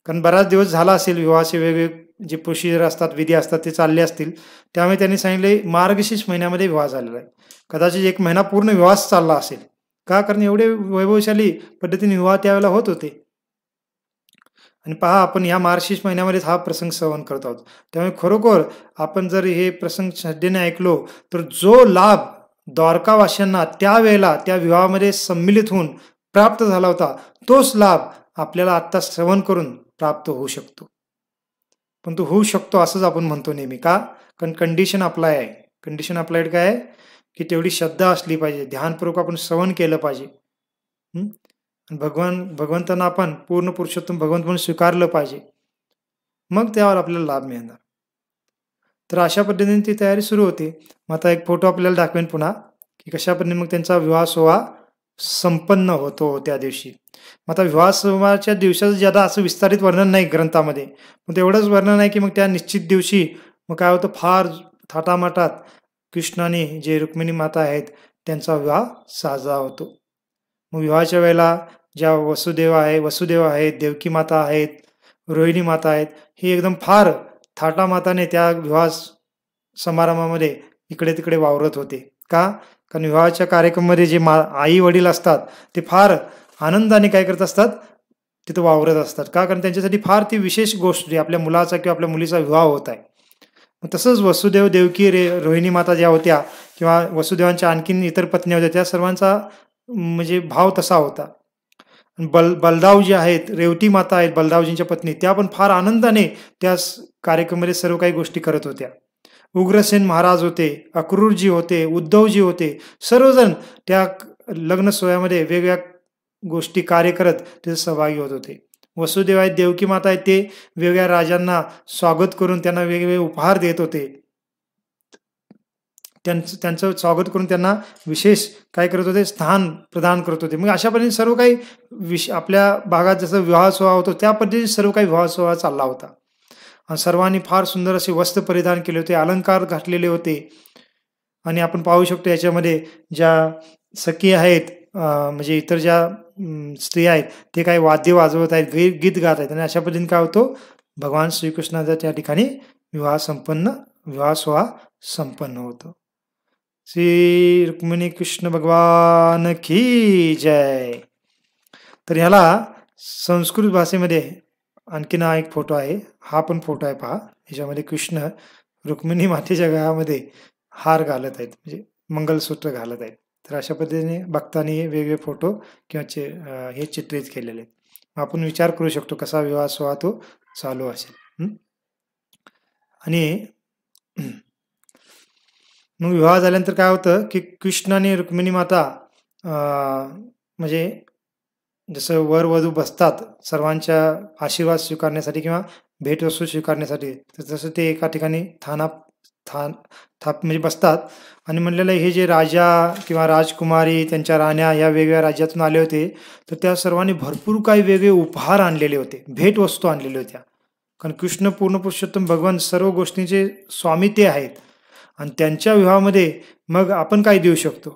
[SPEAKER 1] कारण बराच दिवस झाला असेल, विवाहाचे वेगवेगळे जे प्रोसिजर असतात, विधी असतात ते चालले असतील. त्यामुळे त्यांनी सांगितले मार्गशीर्ष महिन्यामध्ये विवाह झालेला आहे. कदाचित 1 महिना पूर्ण विवाहच चालला असेल. का? कारण एवढे वैभवशाली पद्धतीने विवाह त्यावेळेला होत होते. आणि पहा, आपण ह्या मार्गशीर्ष महिन्यामध्येच हा प्रसंग श्रवण करत आहोत. त्यामुळे खरोखर आपण जर हे प्रसंग श्रद्धेने ऐकलो तर जो लाभ द्वारकावासियांना त्यावेळेला त्या विवाहामध्ये सम्मिलित होऊन प्राप्त झाला होता, तोच लाभ आपल्याला आत्ता श्रवण करून प्राप्त होऊ शकतो. पण तो होऊ शकतो असंच आपण म्हणतो नेहमी. का? कारण कंडिशन अप्लाय आहे. कंडिशन अप्लाइड काय आहे? की तेवढी श्रद्धा असली पाहिजे, ध्यानपूर्वक आपण श्रवण केलं पाहिजे. भगवंतांना आपण पूर्ण पुरुषोत्तम भगवंत म्हणून स्वीकारलं पाहिजे, मग त्यावर आपल्याला लाभ मिळणार. तर अशा पद्धतीने ती तयारी सुरू होती. मग आता एक फोटो आपल्याला दाखवेन पुन्हा की कशा पद्धतीने मग त्यांचा विवाह सोहळा संपन्न होतो त्या दिवशी. मग आता विवाह सोहळ्याच्या दिवसाचं ज्यादा असं विस्तारित वर्णन नाही ग्रंथामध्ये, पण तेवढंच वर्णन आहे की मग त्या निश्चित दिवशी मग काय होतं, फार थाटामाटात कृष्णाने जे रुक्मिणी माता आहेत त्यांचा विवाह साजरा होतो. मग विवाहाच्या वेळेला ज्या वसुदेव आहेत, देवकी माता आहेत, रोहिणी माता आहेत, हे एकदम फार थाटामाताने त्या विवाह समारंभामध्ये इकडे तिकडे वावरत होते. का? कारण विवाहाच्या कार्यक्रमामध्ये जे आई वडील असतात ते फार आनंदाने काय करत असतात, तिथं वावरत असतात. का? कारण त्यांच्यासाठी फार ती विशेष गोष्ट आपल्या मुलाचा किंवा आपल्या मुलीचा विवाह होत आहे. तसंच वसुदेव, देवकी, रोहिणी माता ज्या होत्या किंवा वसुदेवांच्या आणखीन इतर पत्नी होत्या, त्या सर्वांचा म्हणजे भाव तसा होता. बलदाव जे आहेत, रेवती माता आहेत बलदावजींच्या पत्नी, त्या पण फार आनंदाने त्या कार्यक्रमामध्ये सर्व काही गोष्टी करत होत्या. उग्रसेन महाराज होते, अक्रूरजी होते, उद्धवजी होते, सर्वजण त्या लग्न सोहळ्यामध्ये वेगवेगळ्या गोष्टी कार्य करत तिथे सहभागी होत होते. वसुदेव आहेत, देवकी माता आहेत, ते वेगवेगळ्या राजांना स्वागत करून त्यांना वेगवेगळे उपहार देत होते. त्यांचं स्वागत करून त्यांना विशेष काय करत होते, स्थान प्रदान करत होते. मग अशा पद्धतीने सर्व काही आपल्या भागात जसं विवाह सोहळा होतो त्या पद्धतीने सर्व काही विवाह सोहळा चालला होता. आणि सर्वांनी फार सुंदर असे वस्त्र परिधान केले होते, अलंकार घातलेले होते. आणि आपण पाहू शकतो याच्यामध्ये ज्या सखी आहेत, म्हणजे इतर ज्या स्त्रिया आहेत, ते काही वाद्य वाजवत आहेत, गीत गात आहेत. आणि अशा पद्धतीने काय होतो, भगवान श्रीकृष्णाचा त्या ठिकाणी विवाह सोहळा संपन्न होतो. श्री रुक्मिणी कृष्ण भगवान की जय. तर ह्याला संस्कृत भाषेमध्ये आणखीन हा एक फोटो आहे, हा पण फोटो आहे पहा. ह्याच्यामध्ये कृष्ण रुक्मिणी मातेच्या गळ्यामध्ये हार घालत आहेत, म्हणजे मंगलसूत्र घालत आहेत. तर अशा पद्धतीने भक्तांनी वेगवेगळे फोटो किंवा हे चित्रित केलेले आहेत. आपण विचार करू शकतो कसा विवाह सोहळा तो चालू असेल. आणि मग विवाह झाल्यानंतर काय होतं की कृष्ण आणि रुक्मिणी माता म्हणजे जसं वर वधू बसतात सर्वांच्या आशीर्वाद स्वीकारण्यासाठी किंवा भेटवस्तू स्वीकारण्यासाठी, तर तसं ते एका ठिकाणी थाप म्हणजे बसतात. आणि म्हणलेलं हे जे राजा किंवा राजकुमारी, त्यांच्या राण्या या वेगवेगळ्या राज्यातून आले होते, तर त्या सर्वांनी भरपूर काही वेगळे उपहार आणलेले होते, भेटवस्तू आणलेल्या होत्या. कारण कृष्ण पूर्ण पुरुषोत्तम भगवान सर्व गोष्टींचे स्वामी ते आहेत. आणि त्यांच्या विवाहामध्ये मग आपण काय देऊ शकतो,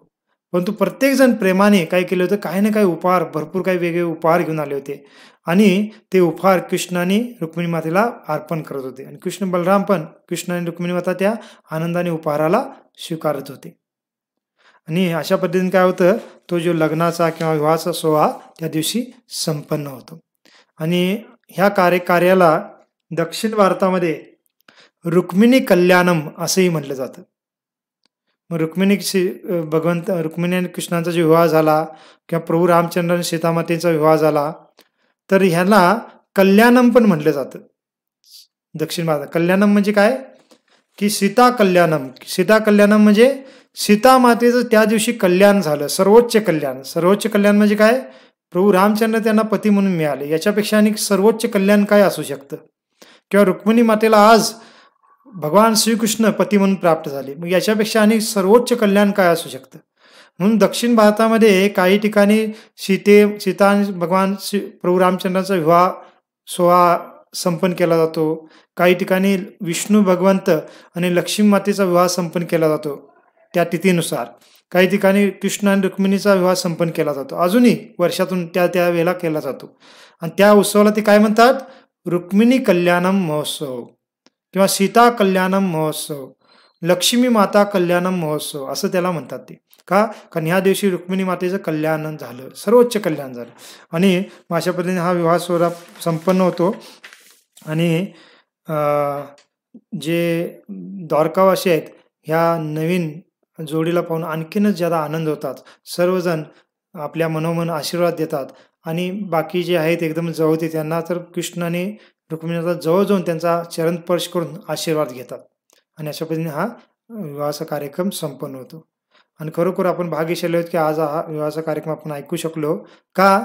[SPEAKER 1] परंतु प्रत्येकजण प्रेमाने काय केलं होतं, काही ना काही उपहार, भरपूर काही वेगळे उपहार घेऊन आले होते. आणि ते उपहार कृष्ण आणि रुक्मिणी मातेला अर्पण करत होते. आणि कृष्ण बलराम पण, कृष्ण आणि रुक्मिणी माता त्या आनंदाने उपहाराला स्वीकारत होते. आणि अशा पद्धतीने काय होतं, तो जो लग्नाचा किंवा विवाहाचा सोहळा त्या दिवशी संपन्न होतो. आणि ह्या कार्याला दक्षिण भारतामध्ये रुक्मिणी कल्याणम असंही म्हटलं जातं. मग रुक्मिणी आणि कृष्णांचा जो विवाह झाला किंवा प्रभू रामचंद्र आणि सीतामातेचा विवाह झाला, तर ह्याला कल्याणम पण म्हटलं जातं दक्षिण भारतात. कल्याणम म्हणजे काय की सीता कल्याणम. सीता कल्याणम म्हणजे सीता मातेचं त्या दिवशी कल्याण झालं, सर्वोच्च कल्याण. सर्वोच्च कल्याण म्हणजे काय, प्रभू रामचंद्र त्यांना पती म्हणून मिळाले, याच्यापेक्षा आणि सर्वोच्च कल्याण काय असू शकतं? किंवा रुक्मिणी मातेला आज भगवान श्रीकृष्ण पती म्हणून प्राप्त झाले, मग याच्यापेक्षा आणि सर्वोच्च कल्याण काय असू शकतं? म्हणून दक्षिण भारतामध्ये काही ठिकाणी सीता आणि भगवान प्रभू रामचंद्रांचा विवाह सोहळा संपन्न केला जातो. काही ठिकाणी विष्णू भगवंत आणि लक्ष्मी मातेचा विवाह संपन्न केला जातो त्या तिथीनुसार. काही ठिकाणी कृष्ण आणि रुक्मिणीचा विवाह संपन्न केला जातो. अजूनही वर्षातून त्या वेळेला केला जातो. आणि त्या उत्सवाला ते काय म्हणतात? रुक्मिणी कल्याणम महोत्सव किंवा सीता कल्याणम महोत्सव, लक्ष्मी माता कल्याणम महोत्सव असं त्याला म्हणतात ते. का? कारण ह्या दिवशी रुक्मिणी मातेचं कल्याण झालं, सर्वोच्च कल्याण झालं. आणि अशा पद्धतीने हा विवाह सोहळा संपन्न होतो. आणि जे द्वारकावासी आहेत ह्या नवीन जोडीला पाहून आणखीनच ज्यादा आनंद होतात. सर्वजण आपल्या मनोमन आशीर्वाद देतात आणि बाकी जे आहेत एकदम जवळते त्यांना तर कृष्ण आणि रुक्मिणीचा जवळ जाऊन त्यांचा चरण स्पर्श करून आशीर्वाद घेतात. आणि अशा पद्धतीने हा विवाहाचा कार्यक्रम संपन्न होतो. आणि खरोखर आपण भाग्यशाली आहोत की आज हा विवाहाचा कार्यक्रम आपण ऐकू शकलो. का?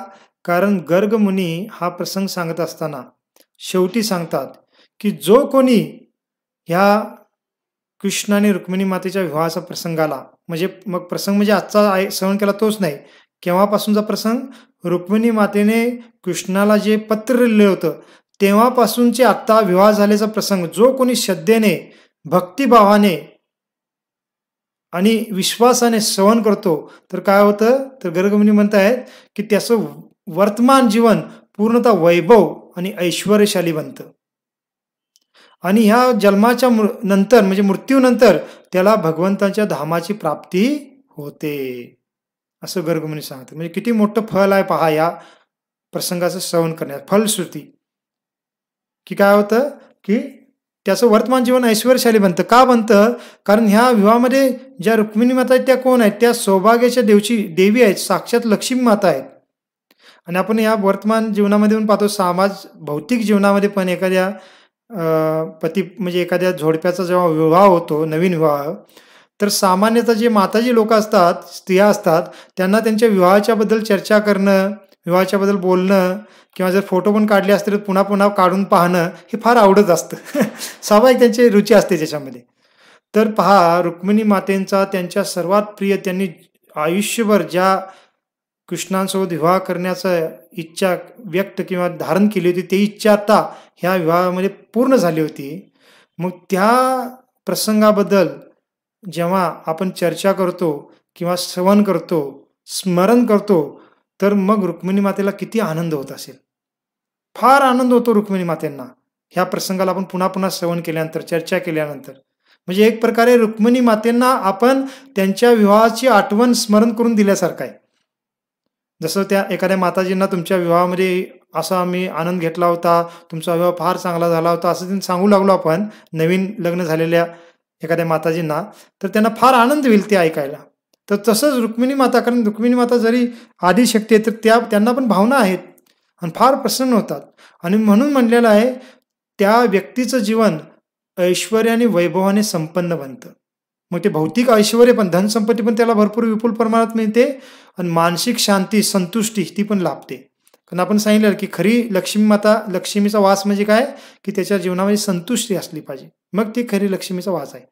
[SPEAKER 1] कारण गर्ग मुनी हा प्रसंग सांगत असताना शेवटी सांगतात की जो कोणी ह्या कृष्ण आणि रुक्मिणी मातेच्या विवाहाचा प्रसंग आला, म्हणजे मग प्रसंग म्हणजे आजचा श्रवण केला तोच नाही, केव्हापासूनचा प्रसंग? रुक्मिणी मातेने कृष्णाला जे पत्र लिहिलं होतं तेव्हापासूनचे आत्ता विवाह झाल्याचा प्रसंग जो कोणी श्रद्धेने, भक्तिभावाने आणि विश्वासाने श्रवण करतो तर काय होतं? तर गर्गमुनी म्हणतायत की त्याचं वर्तमान जीवन पूर्णतः वैभव आणि ऐश्वर्यशाली बनतं. आणि ह्या जन्माच्या नंतर म्हणजे मृत्यूनंतर त्याला भगवंताच्या धामाची प्राप्ती होते, असं गर्गमुनी सांगतात. म्हणजे किती मोठं फळ आहे पहा या प्रसंगाचं श्रवण करण्यात. फलश्रुती की काय होतं की त्याचं वर्तमान जीवन ऐश्वर्यशाली बनतं. का बनतं? कारण ह्या विवाहामध्ये ज्या रुक्मिणी माता आहेत त्या कोण आहेत? त्या सौभाग्याच्या देवी आहेत, साक्षात लक्ष्मी माता आहेत. आणि आपण या वर्तमान जीवनामध्ये पण पाहतो, भौतिक जीवनामध्ये पण एखाद्या पती म्हणजे एखाद्या जोडप्याचा जेव्हा विवाह होतो, नवीन विवाह, तर सामान्यतः जे माताजी लोक असतात, स्त्रिया असतात, त्यांना त्यांच्या विवाहाच्याबद्दल चर्चा करणं, विवाहाच्याबद्दल बोलणं किंवा जर फोटो पण काढले असतील तर पुन्हा पुन्हा काढून पाहणं हे फार आवडत असतं. स्वाभाविक त्यांची रुची असते त्याच्यामध्ये. तर पहा, रुक्मिणी मातेंचा त्यांच्या सर्वात प्रिय त्यांनी आयुष्यभर ज्या कृष्णांसोबत विवाह करण्याचं इच्छा व्यक्त किंवा धारण केली होती, ती इच्छा आता ह्या विवाहामध्ये पूर्ण झाली होती. मग त्या प्रसंगाबद्दल जेव्हा आपण चर्चा करतो किंवा श्रवण करतो, स्मरण करतो, तर मग रुक्मिणी मातेला किती आनंद होत असेल. फार आनंद होतो रुक्मिणी मातेंना ह्या प्रसंगाला आपण पुन्हा पुन्हा श्रवण केल्यानंतर, चर्चा केल्यानंतर. म्हणजे एक प्रकारे रुक्मिणी मातेंना आपण त्यांच्या विवाहाची आठवण स्मरण करून दिल्यासारखं आहे. जसं त्या एखाद्या माताजींना तुमच्या विवाहामध्ये असा आम्ही आनंद घेतला होता, तुमचा विवाह फार चांगला झाला होता, असं त्यांनी सांगू लागलो आपण नवीन लग्न झालेल्या एखाद्या माताजींना, तर त्यांना फार आनंद होईल ते ऐकायला. तर तसंच रुक्मिणी माता, कारण रुक्मिणी माता जरी आदिशक्ती आहे तर त्यांना पण भावना आहेत आणि फार प्रसन्न होतात. आणि म्हणून म्हणलेलं आहे त्या व्यक्तीचं जीवन ऐश्वर्य आणि वैभवाने संपन्न बनतं. मग ते भौतिक ऐश्वर्य पण, धनसंपत्ती पण त्याला भरपूर विपुल प्रमाणात मिळते आणि मानसिक शांती, संतुष्टी ती पण लाभते. कारण आपण सांगितलं की खरी लक्ष्मीचा वास म्हणजे काय? की त्याच्या जीवनामध्ये संतुष्टी असली पाहिजे, मग ती खरी लक्ष्मीचा वास आहे.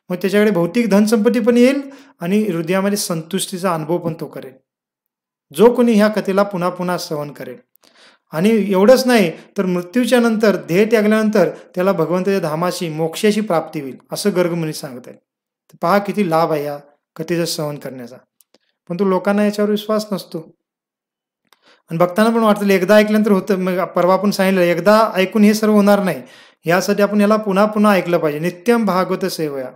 [SPEAKER 1] मग त्याच्याकडे भौतिक धनसंपत्ती पण येईल आणि हृदयामध्ये संतुष्टीचा अनुभव पण तो करेल, जो कोणी ह्या कथेला पुन्हा पुन्हा श्रवण करेल. आणि एवढंच नाही तर मृत्यूच्या नंतर, ध्येय त्यागल्यानंतर त्याला भगवंताच्या धामाची, मोक्षाची प्राप्ती होईल, असं गर्गमुनी सांगत आहेत. पहा किती लाभ आहे या कथेचं श्रवण करण्याचा. पण तो लोकांना याच्यावर विश्वास नसतो आणि भक्तांना पण वाटतं एकदा ऐकल्यानंतर होतं. मग परवा आपण सांगितलं एकदा ऐकून हे सर्व होणार नाही, यासाठी आपण याला पुन्हा पुन्हा ऐकलं पाहिजे. नित्यम भागवत सेवया.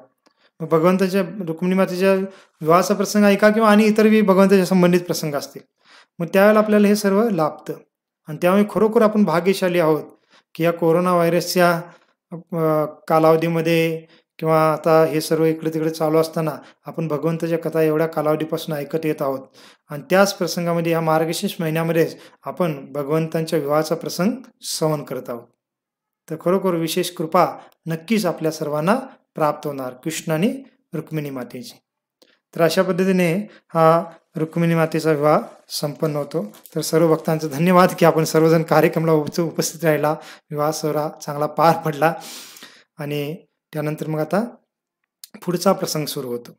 [SPEAKER 1] मग भगवंताच्या, रुक्मिणी मातेच्या विवाहाचा प्रसंग ऐका किंवा आणि इतरही भगवंताच्या संबंधित प्रसंग असतील, मग त्यावेळेला आपल्याला हे सर्व लाभतं. आणि त्यामुळे खरोखर आपण भाग्यशाली आहोत की या कोरोना व्हायरसच्या कालावधीमध्ये किंवा आता हे सर्व इकडे तिकडे चालू असताना आपण भगवंताच्या कथा एवढ्या कालावधीपासून ऐकत येत आहोत. आणि त्याच प्रसंगामध्ये या मार्गशीर्ष महिन्यामध्येच आपण भगवंतांच्या विवाहाचा प्रसंग श्रवण करत आहोत. तर खरोखर विशेष कृपा नक्कीच आपल्या सर्वांना प्राप्त होणार कृष्ण आणि रुक्मिणी मातेची. तर अशा पद्धतीने हा रुक्मिणी मातेचा विवाह संपन्न होतो. तर सर्व भक्तांचा धन्यवाद की आपण सर्वजण कार्यक्रमाला उपस्थित राहिला. विवाह सोहळा चांगला पार पडला आणि त्यानंतर मग आता पुढचा प्रसंग सुरू होतो.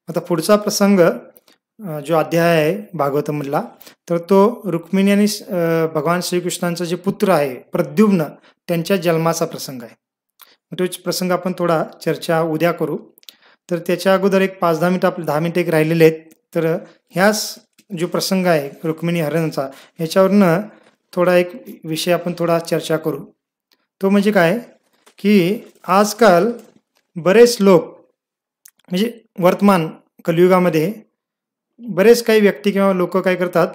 [SPEAKER 1] आता पुढचा प्रसंग जो अध्याय आहे भागवतमधला, तर तो रुक्मिणी आणि भगवान श्रीकृष्णांचा जे पुत्र आहे प्रद्युम्न त्यांच्या जन्माचा प्रसंग आहे. तो प्रसंग आपण थोडा चर्चा उद्या करू. तर त्याच्या अगोदर एक 5-10 मिनिटं 10 मिनिटं एक राहिलेले आहेत. तर ह्याच जो प्रसंग आहे रुक्मिणी हरणचा, ह्याच्यावरनं थोडा एक विषय आपण थोडा चर्चा करू. तो म्हणजे काय की आजकाल बरेच लोक म्हणजे वर्तमान कलियुगामध्ये बरेच काही व्यक्ती किंवा लोक काय करतात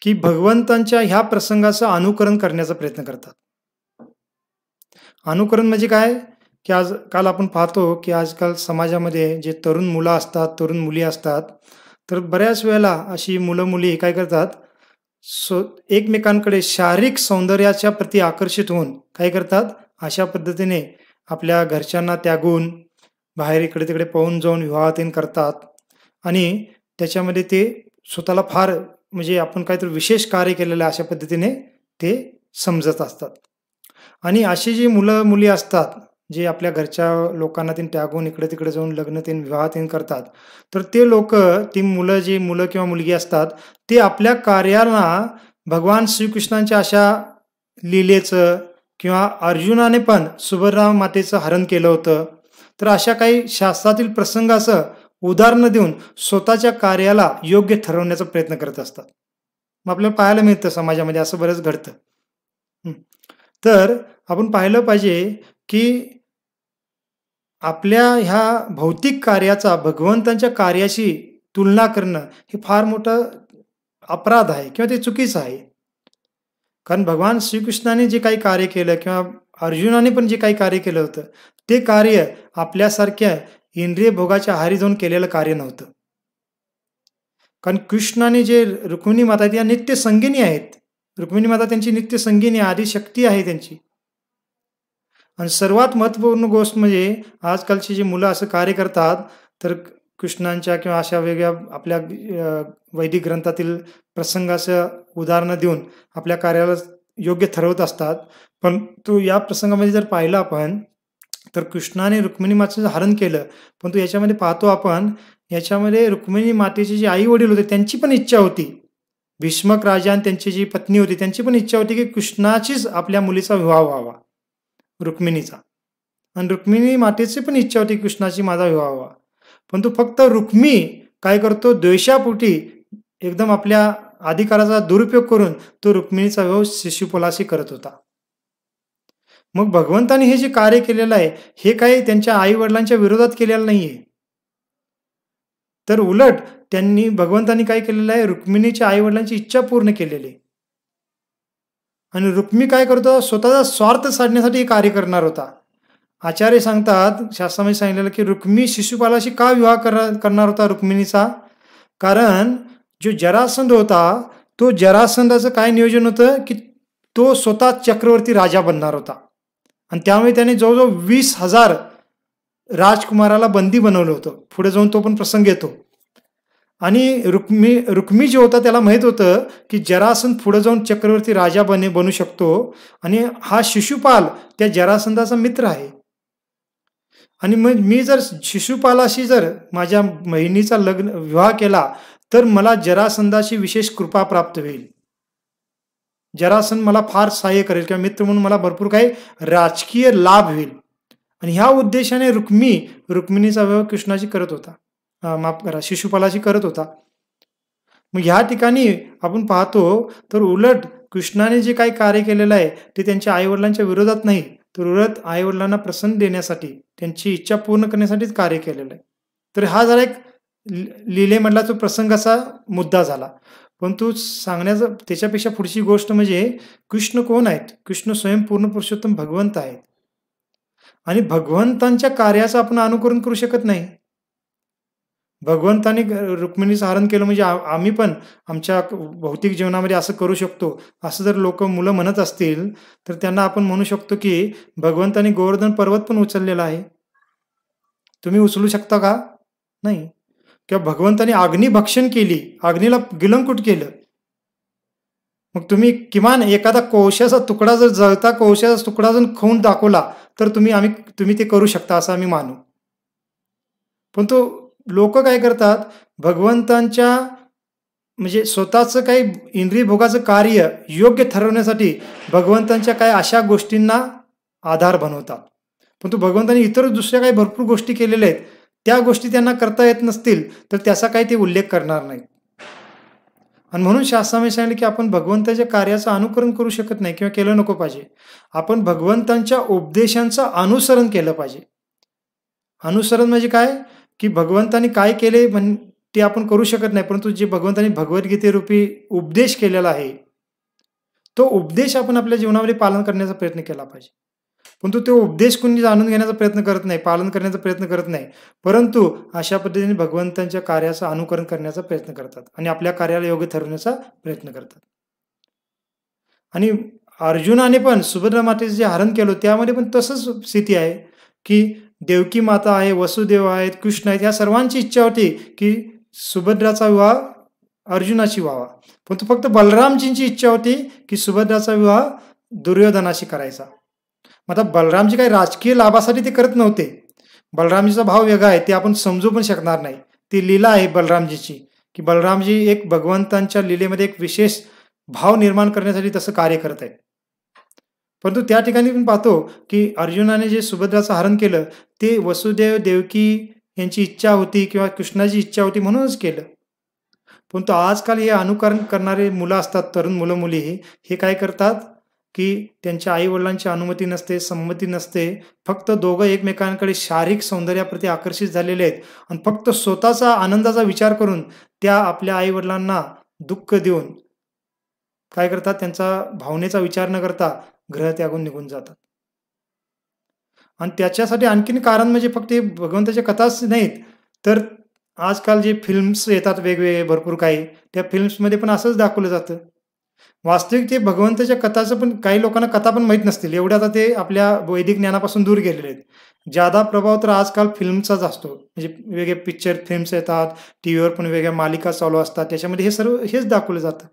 [SPEAKER 1] की भगवंतांच्या ह्या प्रसंगाचं अनुकरण करण्याचा प्रयत्न करतात. अनुकरण म्हणजे काय की आजकाल आपण पाहतो की आजकाल समाजामध्ये जे तरुण मुलं असतात, तरुण मुली असतात, तर बऱ्याच वेळेला अशी मुलं मुली काय करतात, एकमेकांकडे शारीरिक सौंदर्याच्या प्रती आकर्षित होऊन काय करतात, अशा पद्धतीने आपल्या घरच्यांना त्यागून बाहेर इकडे तिकडे पळून जाऊन विवाहातीन करतात आणि त्याच्यामध्ये ते स्वतःला फार म्हणजे आपण काहीतरी विशेष कार्य केलेलं आहे अशा पद्धतीने ते समजत असतात. आणि अशी जी मुलं मुली असतात जे आपल्या घरच्या लोकांना तीन त्यागून इकडे तिकडे जाऊन लग्न तीन विवाहातीन करतात, तर ते लोक ती मुलं किंवा मुलगी असतात ते आपल्या कार्याला भगवान श्रीकृष्णांच्या अशा लीलेचं किंवा अर्जुनाने पण सुभद्रा मातेचं हरण केलं होतं, तर अशा काही शास्त्रातील प्रसंगाचं उदाहरणं देऊन स्वतःच्या कार्याला योग्य ठरवण्याचा प्रयत्न करत असतात. मग आपल्याला पाहायला मिळतं समाजामध्ये असं बरंच घडतं. तर आपण पाहिलं पाहिजे की आपल्या ह्या भौतिक कार्याचा भगवंतांच्या कार्याशी तुलना करणं हे फार मोठं अपराध आहे किंवा ते चुकीचं आहे. कारण भगवान श्रीकृष्णाने जे काही कार्य केलं किंवा अर्जुनाने पण जे काही कार्य केलं होतं ते कार्य आपल्यासारख्या इंद्रिय भोगाच्या आहारी जाऊन केलेलं कार्य नव्हतं. कारण कृष्णाने जे रुक्मिणी माता आहेत या नित्य संगिनी आहेत. रुक्मिणी माता त्यांची नित्य संगिनी आदिशक्ती आहे त्यांची. आणि सर्वात महत्त्वपूर्ण गोष्ट म्हणजे आजकालची जी मुलं असं कार्य करतात, तर कृष्णांच्या किंवा अशा वेगळ्या आपल्या वैदिक ग्रंथातील प्रसंगाचं उदाहरणं देऊन आपल्या कार्याला योग्य ठरवत असतात. पण तो या प्रसंगामध्ये जर पाहिलं आपण, तर कृष्णाने रुक्मिणी मातेचं हरण केलं, पण तो याच्यामध्ये पाहतो आपण, याच्यामध्ये रुक्मिणी मातेचे जे आई वडील होते त्यांची पण इच्छा होती. भीष्मक राजा आणि त्यांची जी पत्नी होती त्यांची पण इच्छा होती की कृष्णाचीच आपल्या मुलीचा विवाह व्हावा, रुक्मिणीचा. आणि रुक्मिणी मातेची पण इच्छा होती कृष्णाची माझा विवाह व्हावा. पण तो फक्त रुक्मी काय करतो, द्वेषापोटी एकदम आपल्या अधिकाराचा दुरुपयोग करून तो रुक्मिणीचा विवाह शिशुपालाशी करत होता. मग भगवंताने हे जे कार्य केलेलं आहे हे काही त्यांच्या आई वडिलांच्या विरोधात केलेलं नाहीये, तर उलट त्यांनी भगवंतांनी काय केलेलं आहे, रुक्मिणीच्या आई वडिलांची इच्छा पूर्ण केलेली. आणि रुक्मी काय करतो, स्वतःचा स्वार्थ साधण्यासाठी हे कार्य करणार होता. आचार्य सांगतात, शास्त्रामध्ये सांगितलेलं की रुक्मी शिशुपालाशी का विवाह करणार होता रुक्मिणीचा, कारण जो जरासंध होता तो जरासंधाचं काय नियोजन होतं की तो स्वतः चक्रवर्ती राजा बनणार होता. आणि त्यामुळे त्याने जवळजवळ 20,000 राजकुमाराला बंदी बनवलं होतं. पुढे जाऊन तो पण प्रसंग येतो. आणि रुक्मी जो होता त्याला माहित होतं की जरासंध पुढे जाऊन चक्रवर्ती राजा बनू शकतो आणि हा शिशुपाल त्या जरासंधाचा मित्र आहे. आणि मग मी जर शिशुपालाशी जर माझ्या बहिणीचा विवाह केला तर मला जरासंधाची विशेष कृपा प्राप्त होईल. जरासंध मला फार सहाय्य करेल किंवा मित्र म्हणून मला भरपूर काही राजकीय लाभ होईल. आणि ह्या उद्देशाने रुक्मिणीचा विवाह कृष्णाशी करत होता, माफ करा, शिशुपालाशी करत होता. मग ह्या ठिकाणी आपण पाहतो तर उलट कृष्णाने जे काही कार्य केलेलं आहे ते त्यांच्या आईवडिलांच्या विरोधात नाही, तर उलट आईवडिलांना प्रसन्न देण्यासाठी त्यांची इच्छा पूर्ण करण्यासाठीच कार्य केलेलं आहे. तर हा जरा एक लीलेमधला तो प्रसंगाचा मुद्दा झाला. पण तो सांगण्याचा त्याच्यापेक्षा पुढची गोष्ट म्हणजे कृष्ण कोण आहेत. कृष्ण स्वयंपूर्ण पुरुषोत्तम भगवंत आहेत. आणि भगवंतांच्या कार्याचं आपण अनुकरण करू शकत नाही. भगवंताने रुक्मिणीचं हरण केलं म्हणजे आम्ही पण आमच्या भौतिक जीवनामध्ये असं करू शकतो असं जर मुलं म्हणत असतील तर त्यांना आपण म्हणू शकतो की भगवंताने गोवर्धन पर्वत पण उचललेला आहे. तुम्ही उचलू शकता का? नाही. किंवा भगवंताने अग्निभक्षण केली, अग्नीला गिलंकुट केलं, मग तुम्ही किमान एखादा कोळशाचा तुकडा जर जळता कोळशाचा तुकडा जर खाऊन दाखवला तर तुम्ही ते करू शकता असं आम्ही मानू. पण तो लोक काय करतात, भगवंतांच्या म्हणजे स्वतःचं काही इंद्रिय भोगाचं कार्य योग्य ठरवण्यासाठी भगवंतांच्या काही अशा गोष्टींना आधार बनवतात. पण तो भगवंतांनी इतर दुसऱ्या काही भरपूर गोष्टी केलेल्या आहेत, त्या गोष्टी त्यांना करता येत नसतील तर त्याचा काही ते उल्लेख करणार नाहीत. आणि म्हणून शास्त्रामध्ये सांगितलं की आपण भगवंताच्या कार्याचं अनुकरण करू शकत नाही किंवा केलं नको पाहिजे. आपण भगवंतांच्या उपदेशांचं अनुसरण केलं पाहिजे. अनुसरण म्हणजे काय, की भगवंतांनी काय केले ते आपण करू शकत नाही, परंतु जे भगवंतांनी भगवद्गीतेरूपी उपदेश केलेला आहे तो उपदेश आपण आपल्या जीवनामध्ये पालन करण्याचा प्रयत्न केला पाहिजे. परंतु तो उपदेश कोणी जाणून घेण्याचा प्रयत्न करत नाही, पालन करण्याचा प्रयत्न करत नाही, परंतु अशा पद्धतीने भगवंतांच्या कार्याचं अनुकरण करण्याचा प्रयत्न करतात आणि आपल्या कार्याला योग्य ठरवण्याचा प्रयत्न करतात. आणि अर्जुनाने पण सुभद्रा मातेचं जे हरण केलं त्यामध्ये पण तसंच स्थिती आहे की देवकी माता आहे, वसुदेव आहेत, कृष्ण आहेत, या सर्वांची इच्छा होती की सुभद्राचा विवाह अर्जुनाशी व्हावा, परंतु फक्त बलरामजींची इच्छा होती की सुभद्राचा विवाह दुर्योधनाशी करायचा. मग आता बलरामजी काही राजकीय लाभासाठी ते करत नव्हते. बलरामजीचा भाव वेगळा आहे, ते आपण समजू पण शकणार नाही. ती लीला आहे बलरामजीची की बलरामजी एक भगवंतांच्या लीलेमध्ये एक विशेष भाव निर्माण करण्यासाठी तसं कार्य करत आहेत. परंतु त्या ठिकाणी पण पाहतो की अर्जुनाने जे सुभद्राचं हरण केलं ते वसुदेव देवकी यांची इच्छा होती किंवा कृष्णाची इच्छा होती म्हणूनच केलं. परंतु आजकाल हे अनुकरण करणारे मुलं असतात, तरुण मुलं मुली, हे काय करतात की त्यांच्या आई वडिलांची अनुमती नसते, संमती नसते, फक्त दोघं एकमेकांकडे शारीरिक सौंदर्याप्रती आकर्षित झालेले आहेत आणि फक्त स्वतःचा आनंदाचा विचार करून त्या आपल्या आई वडिलांना दुःख देऊन काय करतात, त्यांचा भावनेचा विचार न करता ग्रह त्यागून निघून जातात. आणि त्याच्यासाठी आणखीन कारण म्हणजे फक्त हे भगवंताच्या कथाच नाहीत, तर आजकाल जे फिल्म्स येतात वेगवेगळे भरपूर काही, त्या फिल्म्समध्ये पण असंच दाखवलं जातं. वास्तविक ते भगवंताच्या कथाचं पण काही लोकांना कथा पण माहीत नसतील, एवढे आता ते आपल्या वैदिक ज्ञानापासून दूर गेलेले आहेत. ज्यादा प्रभाव तर आजकाल फिल्मचाच असतो. म्हणजे वेगळे पिक्चर फिल्म्स येतात, टीव्हीवर पण वेगळ्या मालिका चालू असतात, त्याच्यामध्ये हे सर्व हेच दाखवलं जातं.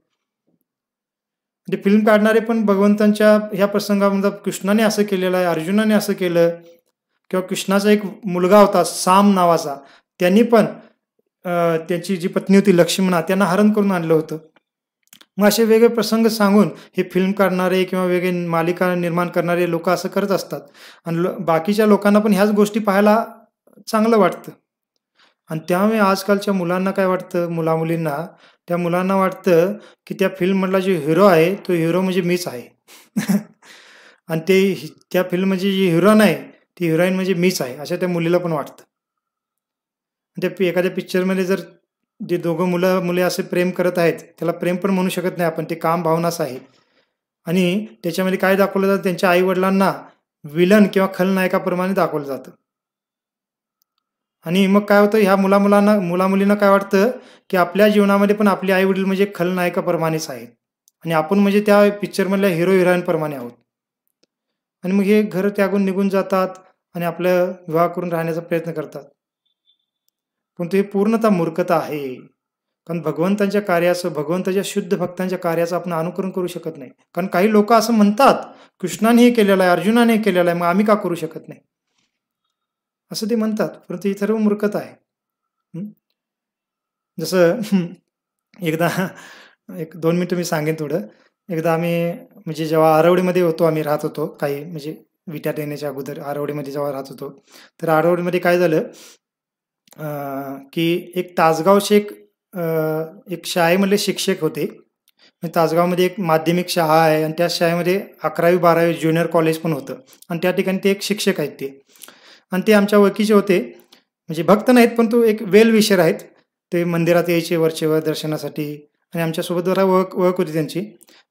[SPEAKER 1] म्हणजे फिल्म काढणारे पण भगवंतांच्या ह्या प्रसंगामध्ये कृष्णाने असं केलेलं आहे, अर्जुनाने असं केलं, किंवा कृष्णाचा एक मुलगा होता साम नावाचा, त्यांनी पण त्यांची जी पत्नी होती लक्ष्मणा त्यांना हरण करून आणलं होतं. मग असे वेगळे प्रसंग सांगून हे फिल्म काढणारे किंवा वेगळे मालिका निर्माण करणारे लोक असं करत असतात आणि बाकीच्या लोकांना पण ह्याच गोष्टी पाहायला चांगलं वाटतं. आणि त्यामुळे आजकालच्या मुलांना काय वाटतं, मुलामुलींना, त्या मुलांना वाटतं की त्या फिल्ममधला जो हिरो आहे तो हिरो म्हणजे मीच आहे. आणि त्या फिल्ममध्ये जी हिरोईन आहे ती हिरोईन म्हणजे मीच आहे असं त्या मुलीला पण वाटतं. त्या एखाद्या पिक्चरमध्ये जर जे दोघं मुले असे प्रेम करत आहेत, त्याला प्रेम पण म्हणू शकत नाही आपण, ते काम भावनाच आहे. आणि त्याच्यामध्ये काय दाखवलं जातं, त्यांच्या आई वडिलांना विलन किंवा खलनायकाप्रमाणे दाखवलं जातं. आणि मग काय होतं, ह्या मुलामुलींना काय वाटतं की आपल्या जीवनामध्ये पण आपले आई वडील म्हणजे खलनायकाप्रमाणेच आहेत आणि आपण म्हणजे त्या पिक्चरमधल्या हिरो हिरोईनप्रमाणे आहोत. आणि मग हे घर त्यागून निघून जातात आणि आपलं विवाह करून राहण्याचा प्रयत्न करतात. पण हे पूर्णतः मूर्खता आहे. कारण भगवंतांच्या कार्याचं, भगवंताच्या शुद्ध भक्तांच्या कार्याचं आपण अनुकरण करू शकत नाही. कारण काही लोक असं म्हणतात, कृष्णाने हे केलेलं आहे, अर्जुनाने हे केलेलं आहे, मग आम्ही का करू शकत नाही, असं ते म्हणतात. परंतु ही सर्व मूर्खता आहे. जसं एकदा 1-2 मिनिटं मी सांगेन थोडं. एकदा आम्ही म्हणजे जेव्हा आरवडीमध्ये होतो, आम्ही राहत होतो काही म्हणजे विट्यात येण्याच्या अगोदर आरवडीमध्ये जेव्हा राहत होतो, तर आरवडीमध्ये काय झालं की एक तासगावचे एक शाळेमधले शिक्षक होते. तासगावमध्ये एक माध्यमिक शाळा आहे आणि त्या शाळेमध्ये 11वी-12वी ज्युनियर कॉलेज पण होतं आणि त्या ठिकाणी ते एक शिक्षक आहेत ते. आणि ते आमच्या ओळखीचे होते, म्हणजे भक्त नाहीत पण तो एक वेल विशर आहेत. ते मंदिरात यायचे वरचेवर दर्शनासाठी आणि आमच्यासोबत जरा ओळख होती त्यांची.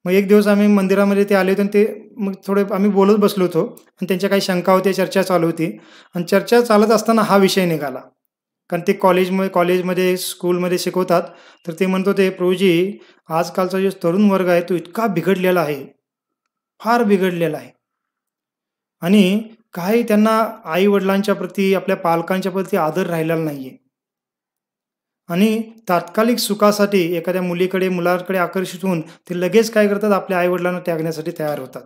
[SPEAKER 1] मग एक दिवस आम्ही मंदिरामध्ये ते आले होते आणि ते मग थोडे आम्ही बोलत बसलो होतो आणि त्यांच्या काही शंका होत्या, चर्चा चालू होती आणि चर्चा चालत असताना हा विषय निघाला. कारण ते कॉलेजमध्ये स्कूलमध्ये शिकवतात. तर ते म्हणत होते, प्रभूजी आजकालचा जो तरुण वर्ग आहे तो इतका बिघडलेला आहे, फार बिघडलेला आहे आणि काही त्यांना आई वडिलांच्या प्रती, आपल्या पालकांच्या प्रती आदर राहिलेला नाहीये. आणि तात्कालिक सुखासाठी एखाद्या मुलाकडे आकर्षित होऊन ते लगेच काय करतात, आपल्या आई-वडिलांना त्यागण्यासाठी तयार होतात.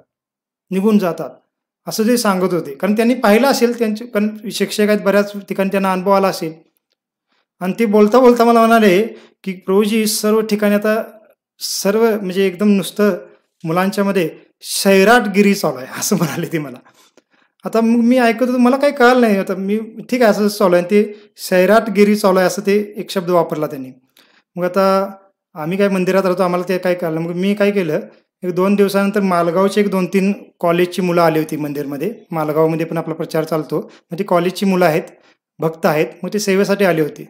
[SPEAKER 1] निघून जातात. असं ते सांगत होते. कारण त्यांनी पाहिलं असेल त्यांचे कारण शिक्षक आहेत बऱ्याच ठिकाणी त्यांना अनुभव आला असेल. आणि ते बोलता-बोलता मला म्हणाले, की "प्रभूजी सर्व ठिकाणी आता सर्व म्हणजे एकदम नुसतं मुलांच्यामध्ये सैराटगिरी चालू आहे." असं म्हणाले ते मला. आता मग मी ऐकत होतो मला काही कळालं नाही. आता मी ठीक आहे असं चालू आहे आणि ते सैराटगिरी चालू आहे असं ते एक शब्द वापरला त्यांनी. मग आता आम्ही काय मंदिरात राहतो आम्हाला ते काही कळलं. मग मी काय केलं, एक 2 दिवसानंतर मालगावची एक 2-3 कॉलेजची मुलं आली होती मंदिरमध्ये. मालगावमध्ये पण आपला प्रचार चालतो. मग ती कॉलेजची मुलं आहेत, भक्त आहेत. मग ते सेवेसाठी आली होती.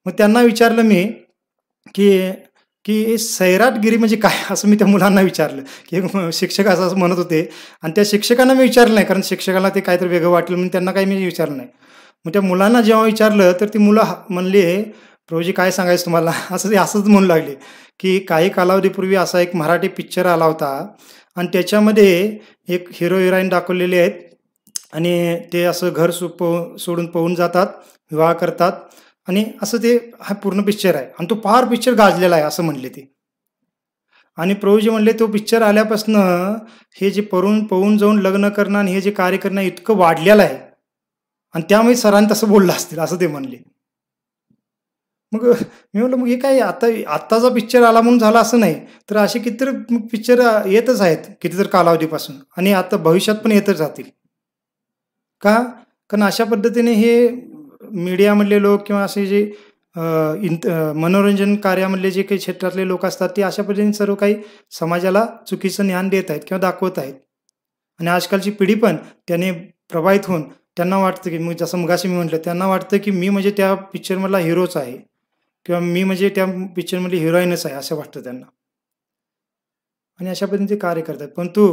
[SPEAKER 1] मग त्यांना विचारलं मी, की की हे सैराटगिरी म्हणजे काय? असं मी त्या मुलांना विचारलं, की शिक्षक असं-असं म्हणत होते आणि त्या शिक्षकांना मी विचारलं नाही, कारण शिक्षकाला ते काहीतरी वेगळं वाटलं म्हणून त्यांना काही मी विचारलं नाही. मग त्या मुलांना जेव्हा विचारलं, तर ती मुलं म्हणली, "प्रभूजी काय सांगायचं तुम्हाला?" असंच म्हणू लागले, की काही कालावधीपूर्वी असा एक मराठी पिक्चर आला होता आणि त्याच्यामध्ये एक हिरो हिरोईन दाखवलेले आहेत आणि ते असं घर सोडून पळून जातात, विवाह करतात आणि असं ते हा पूर्ण पिक्चर आहे आणि तो फार पिक्चर गाजलेला आहे असं म्हणले ते. आणि प्रभूजी म्हणले तो पिक्चर आल्यापासनं हे जे पळून जाऊन लग्न करणं आणि हे जे कार्य करणं इतकं वाढलेलं आहे आणि त्यामुळे सरांनी तसं बोललं असतील असं ते म्हणले. मग मी म्हटलं मग हे काय आत्ताचा पिक्चर आला म्हणून झालं असं नाही. तर असे कितीतरी पिक्चर येतच आहेत कितीतरी कालावधीपासून आणि आता भविष्यात पण येतच राहतील. का? कारण अशा पद्धतीने हे मीडियामधले लोक किंवा असे जे मनोरंजन कार्यामधले जे काही क्षेत्रातले लोक असतात ते अशा पद्धतीने सर्व काही समाजाला चुकीचं ज्ञान देत आहेत किंवा दाखवत आहेत. आणि आजकालची पिढी पण त्याने प्रभावित होऊन त्यांना वाटतं की मग जसं मगाशी मी म्हटलं त्यांना वाटतं की मी म्हणजे त्या पिक्चरमधला हिरोच आहे किंवा मी म्हणजे त्या पिक्चरमधली हिरोईनच आहे असं वाटतं त्यांना. आणि अशा पद्धतीने ते कार्य करतात. परंतु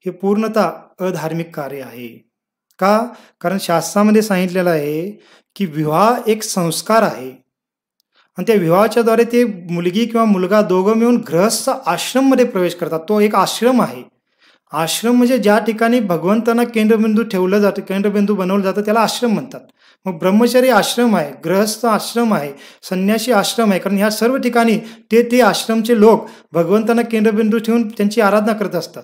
[SPEAKER 1] हे पूर्णतः अधार्मिक कार्य आहे. का? कारण शास्त्रामध्ये सांगितलेलं आहे, की विवाह एक संस्कार आहे आणि त्या विवाहाच्याद्वारे ते मुलगी किंवा मुलगा दोघं मिळून गृहस्थ आश्रममध्ये प्रवेश करतात. तो एक आश्रम आहे. आश्रम म्हणजे ज्या ठिकाणी भगवंतांना केंद्रबिंदू ठेवलं जातं, केंद्रबिंदू बनवलं जातं त्याला आश्रम म्हणतात. मग ब्रह्मचारी आश्रम आहे, गृहस्थ आश्रम आहे, संन्यासी आश्रम आहे. कारण ह्या सर्व ठिकाणी ते आश्रमचे लोक भगवंतांना केंद्रबिंदू ठेवून त्यांची आराधना करत असतात.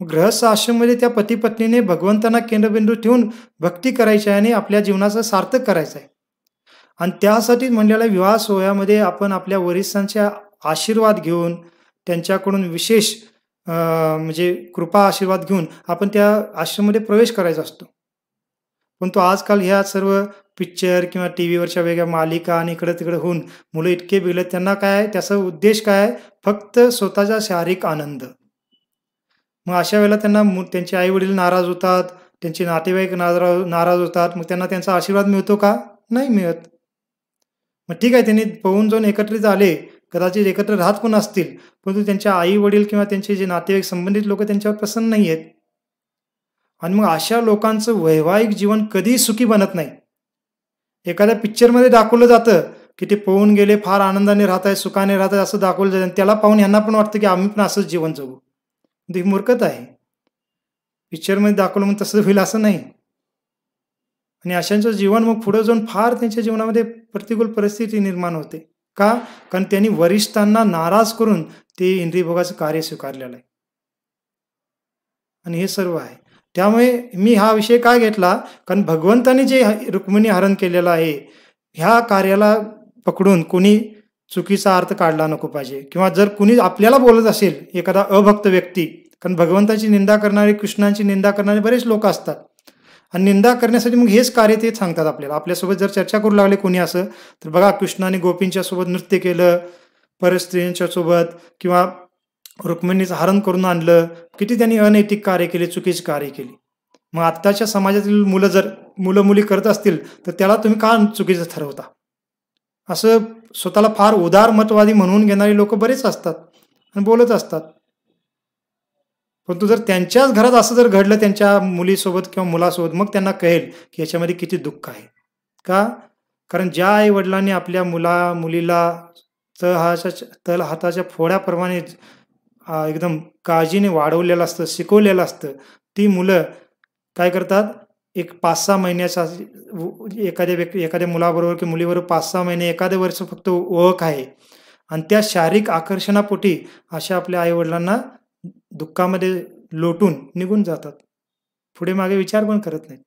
[SPEAKER 1] गृहस्थ आश्रममध्ये त्या पती-पत्नीने भगवंतांना केंद्रबिंदू ठेवून भक्ती करायची आहे आणि आपल्या जीवनाचं सार्थक करायचं आहे. आणि त्यासाठी म्हणलेल्या विवाह सोहळ्यामध्ये आपण आपल्या वरिष्ठांचे आशीर्वाद घेऊन, त्यांच्याकडून विशेष म्हणजे कृपा आशीर्वाद घेऊन आपण त्या आश्रममध्ये प्रवेश करायचा असतो. परंतु आजकाल ह्या सर्व पिक्चर किंवा टीव्हीवरच्या वेगळ्या मालिका आणि इकडं-तिकडं होऊन मुलं इतके बिघडलेत. त्यांना काय आहे, त्याचा उद्देश काय आहे? फक्त स्वतःचा शारीरिक आनंद. मग अशा वेळेला त्यांना त्यांचे आई-वडील नाराज होतात, त्यांचे नातेवाईक नाराज होतात. मग त्यांना त्यांचा आशीर्वाद मिळतो का? नाही मिळत. मग ठीक आहे त्यांनी पळून जाऊन एकत्रित आले, कदाचित एकत्र राहत पण असतील, परंतु त्यांच्या आई-वडील किंवा त्यांचे जे नातेवाईक संबंधित लोकं त्यांच्यावर प्रसन्न नाही आहेत. आणि मग अशा लोकांचं वैवाहिक जीवन कधीही सुखी बनत नाही. एखाद्या पिक्चरमध्ये दाखवलं जातं, की ते पळून गेले, फार आनंदाने राहत आहेत, सुखाने राहत आहेत असं दाखवलं जातं आणि त्याला पाहून ह्यांना पण वाटतं, की आम्ही पण असंच जीवन जगू. ही मूर्खता आहे. पिक्चरमध्ये दाखवलं म्हणून तसं होईल असं नाही. आणि अशांचं जीवन मग पुढे जाऊन फार त्यांच्या जीवनामध्ये प्रतिकूल परिस्थिती निर्माण होते. का? कारण त्यांनी वरिष्ठांना नाराज करून ते इंद्रियभोगाचं कार्य स्वीकारलेलं आहे. आणि हे सर्व आहे. त्यामुळे मी हा विषय का घेतला? कारण भगवंताने जे रुक्मिणी हरण केलेलं आहे, ह्या कार्याला पकडून कोणी चुकीचा अर्थ काढला नको पाहिजे किंवा जर कुणी आपल्याला बोलत असेल, एखादा अभक्त व्यक्ती, कारण भगवंताची निंदा करणारे, कृष्णांची निंदा करणारे बरेच लोक असतात. आणि निंदा करण्यासाठी मग हेच कार्य ते सांगतात आपल्याला. आपल्यासोबत जर चर्चा करू लागले कोणी असं, तर बघा कृष्णाने गोपींच्या सोबत नृत्य केलं, परस्त्रियांच्या सोबत किंवा रुक्मिणीचं हरण करून आणलं. किती त्यांनी अनैतिक कार्य केले, चुकीची कार्य केली. मग आत्ताच्या समाजातील मुलं-मुली करत असतील, तर त्याला तुम्ही का चुकीचं ठरवता? असं स्वतःला फार उदारमतवादी म्हणून घेणारी लोक बरेच असतात आणि बोलत असतात. परंतु जर त्यांच्याच घरात असं जर घडलं त्यांच्या मुलीसोबत किंवा मुलासोबत, मग त्यांना कळेल की याच्यामध्ये किती दुःख आहे. का? कारण ज्या आई-वडिलांनी आपल्या मुलीला तळहाताच्या फोड्याप्रमाणे एकदम काळजीने वाढवलेलं असतं, शिकवलेलं असतं, ती मुलं काय करतात? एक 5-6 महिन्याचा एखाद्या मुलाबरोबर किंवा मुलीबरोबर 5-6 महिने, एखादं वर्ष फक्त ओळख आहे आणि त्या शारीरिक आकर्षणापोटी अशा आपल्या आई-वडिलांना दुःखामध्ये लोटून निघून जातात. पुढे मागे विचार पण करत नाहीत.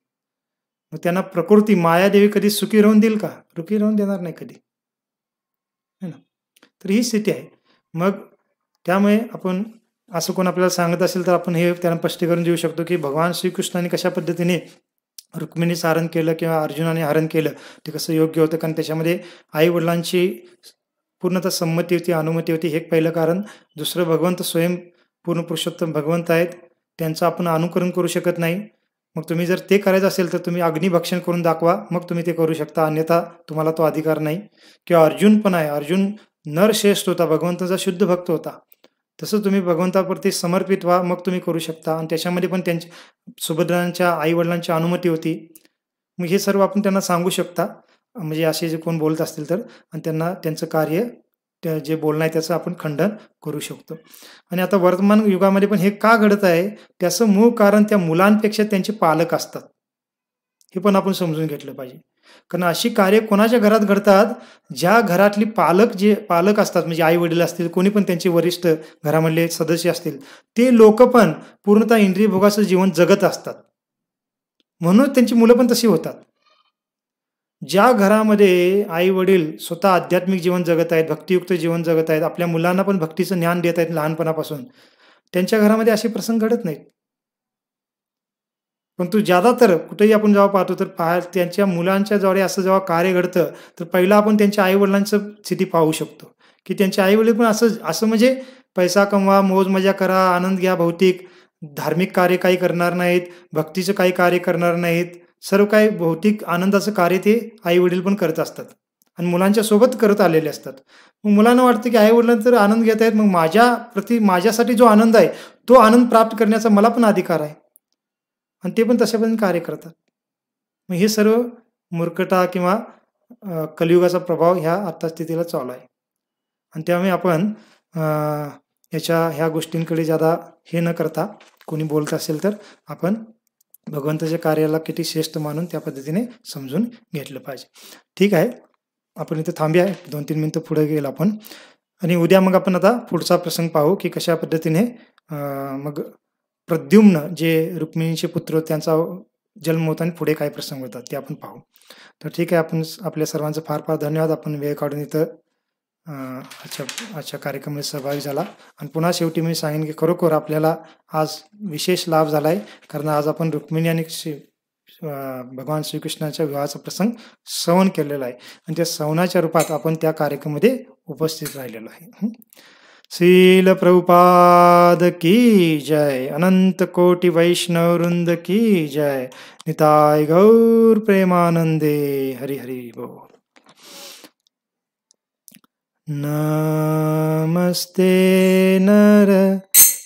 [SPEAKER 1] मग त्यांना प्रकृती मायादेवी कधी सुखी राहून देईल का? सुखी राहून देणार नाही कधी. है ना? तर ही स्थिती आहे. मग त्यामुळे आपण असं कोण आपल्याला सांगत असेल तर आपण हे त्यांना स्पष्टीकरण देऊ शकतो, की भगवान श्रीकृष्णाने कशा पद्धतीने रुक्मिणीचं हरण केलं किंवा अर्जुनाने हरण केलं, ते कसं योग्य होतं. कारण त्याच्यामध्ये आई-वडिलांची पूर्णतः संमती होती, अनुमती होती. हे एक पहिलं कारण. दुसरं, भगवंत स्वयं पूर्ण पुरुषोत्तम भगवंत आहेत. त्यांचं आपण अनुकरण करू शकत नाही. मग तुम्ही जर ते करायचं असेल तर तुम्ही अग्निभक्षण करून दाखवा, मग तुम्ही ते करू शकता. अन्यथा तुम्हाला तो अधिकार नाही. किंवा अर्जुन पण आहे. अर्जुन नरश्रेष्ठ होता, भगवंताचा शुद्ध भक्त होता. तसं तुम्ही भगवंताप्रती समर्पित व्हा, मग तुम्ही करू शकता. आणि त्याच्यामध्ये पण त्यांची सुभद्रांच्या आई-वडिलांची अनुमती होती. मग हे सर्व आपण त्यांना सांगू शकता, म्हणजे असे जे कोण बोलत असतील तर. आणि त्यांना त्यांचं कार्य, त्या जे बोलणं आहे त्याचं आपण खंडन करू शकतो. आणि आता वर्तमान युगामध्ये पण हे का घडत आहे, त्याचं मूळ कारण त्या मुलांपेक्षा त्यांचे पालक असतात. हे पण आपण समजून घेतलं पाहिजे. कारण अशी कार्य कोणाच्या घरात घडतात, ज्या घरातली पालक असतात, म्हणजे आई वडील असतील, कोणी पण त्यांचे वरिष्ठ घरामधले सदस्य असतील, ते लोक पण पूर्णतः इंद्रिय भोगाचं जीवन जगत असतात. म्हणून त्यांची मुलं पण तशी होतात. ज्या घरामध्ये आई वडील स्वतः आध्यात्मिक जीवन जगत आहेत, भक्तियुक्त जीवन जगत आहेत, आपल्या मुलांना पण भक्तीचं ज्ञान देत आहेत लहानपणापासून, त्यांच्या घरामध्ये असे प्रसंग घडत नाहीत. परंतु ज्यादातर कुठेही आपण जेव्हा पाहतो तर त्यांच्या मुलांच्या द्वारे असं जेव्हा कार्य घडतं, तर पहिला आपण त्यांच्या आई-वडिलांचं स्थिती पाहू शकतो, की त्यांचे आई-वडील पण असं म्हणजे पैसा कमवा, मौज-मजा करा, आनंद घ्या भौतिक, धार्मिक कार्य काही करणार नाहीत, भक्तीचं काही कार्य करणार नाहीत. सर्व काही भौतिक आनंदाचं कार्य ते आई-वडील पण करत असतात आणि मुलांच्या सोबत करत आलेले असतात. मग मुलांना वाटतं, की आई-वडिलांना तर आनंद घेत आहेत, मग माझ्यासाठी जो आनंद आहे, तो आनंद प्राप्त करण्याचा मला पण अधिकार आहे. आणि ते पण तशा पद्धतीने कार्य करतात. मग हे सर्व मूर्खता किंवा कलियुगाचा प्रभाव ह्या आता स्थितीला चालू आहे. आणि त्यामुळे आपण ह्या गोष्टींकडे ज्यादा हे न करता, कोणी बोलत असेल तर आपण भगवंताच्या कार्याला किती श्रेष्ठ मानून त्या पद्धतीने समजून घेतलं पाहिजे. ठीक आहे, आपण इथं थांबूया. 2-3 मिनिटं पुढे गेलो आपण. आणि उद्या मग आपण आता पुढचा प्रसंग पाहू, की कशा पद्धतीने मग प्रद्युम्न जे रुक्मिणीचे पुत्र, त्यांचा जन्म होता आणि पुढे काय प्रसंग होतात ते आपण पाहू. तर ठीक आहे, आपण आपल्या सर्वांचं फार फार धन्यवाद. आपण वेळ काढून इथं आजच्या कार्यक्रमात सहभागी झाला. आणि पुन्हा शेवटी मी सांगेन, की खरोखर आपल्याला आज विशेष लाभ झाला आहे, कारण आज आपण रुक्मिणी आणि भगवान श्रीकृष्णाच्या विवाहाचा प्रसंग श्रवण केलेला आहे. आणि त्या श्रवणाच्या रूपात आपण त्या कार्यक्रमामध्ये उपस्थित राहिलेलो आहे. श्रील प्रभुपाद की जय. अनंत कोटि वैष्णव वृंद की जय. निताय गौर प्रेमानंदे. हरि हरि बोल. नमस्ते नर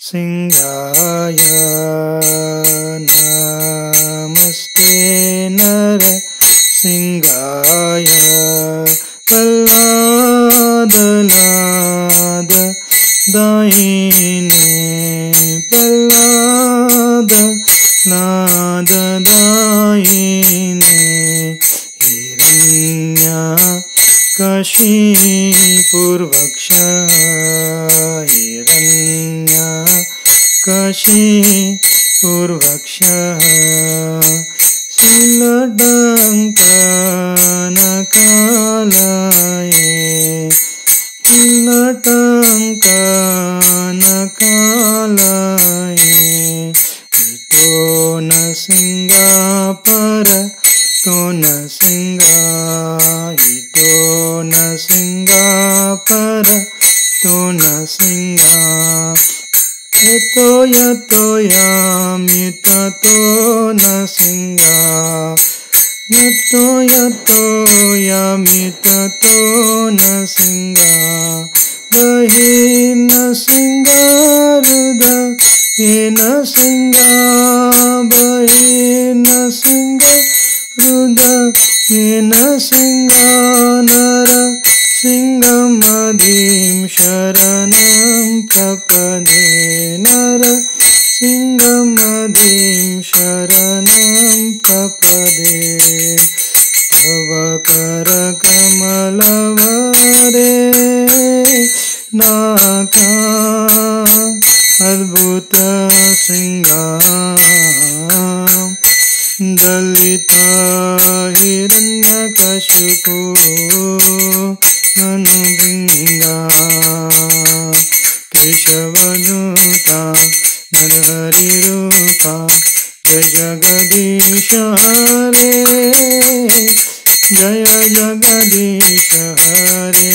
[SPEAKER 1] सिंहाय. नमस्ते नर सिंहाय. प्रह्लाद लाद दायिने. प्रह्लाद लाद दायिने. हिरण्या कशीपुर्वक्ष. हिरण्या कशीपुर्वक्ष. शिलटङ्कनकालये. शिलटङ्कनकालये. इतो न सिंगापर. तो न सिंगा. इतो न सिंगापर. तो न सिंगा. यतो यतो यामि ततो न सिंगा. यतो यतो यामि ततो न सिंगा. बहिर्न सिंगा हृदयेन सिंगा. बहिर्न सिंगा हृदयेन सिंगा. नर सिंहमदीं शरणं प्रपदे. नर सिंहमदीं शरणं प्रपदे. अद्भुत सिंहाम दलिता हिरण्यकशिपु मनुभृंगा केशवदूता नरहरि रूपा जय जगदीश हरे जय जगदीश हरे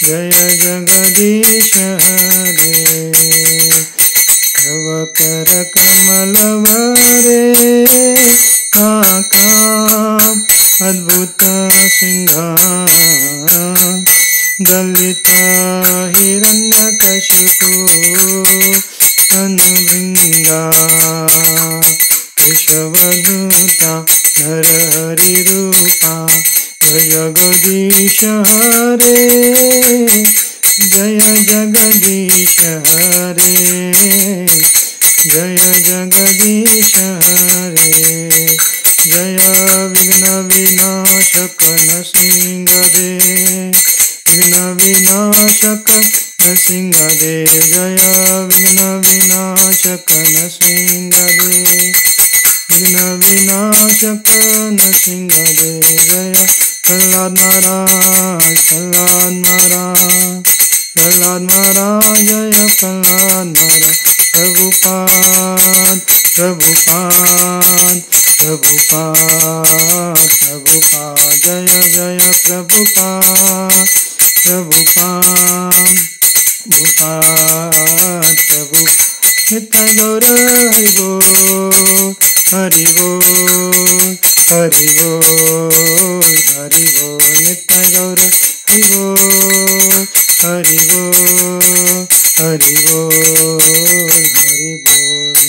[SPEAKER 1] जय जगदीश हरे तव कर कमलवरे काका अद्भुत सिंहाम दलिता हिरण्यकशिपु तनुभृंगा केशवदूता नरहरि रूपा जय जगदीश हरे जय जगदीश हरे जय जगदीश हरे जय विघ्न विनाशक नृसिंहदेव विघ्न विनाशक नृसिंहदेव जय विघ्न विनाशक नृसिंहदेव विघ्न विनाशक नृसिंहदेव जय प्रहलाद महाराज प्रहलाद महाराज प्रहलाद महाराज जय प्रहलाद महाराज प्रभुपाद प्रभुपाद प्रभुपाद प्रभुपाद जय जय प्रभुपाद प्रभुपाद प्रभुपाद प्रभु नित्य गौर हरि बोल हरि बोल हरि बोल हरि बोल नित्य गौर हरि बोल हरि बोल हरि बोल हरि बोल।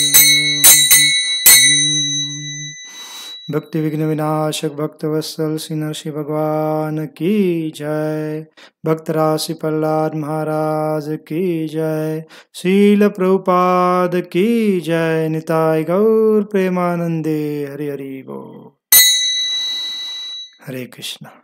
[SPEAKER 1] भक्ति विघ्न विनाशक भक्त वत्सल श्री नरसिंह भगवान की जय। भक्त राशि प्रहलाद महाराज की जय। शील प्रभुपाद की जय। निताय गौर प्रेमानंदे हरि हरि बोल। हरे कृष्णा।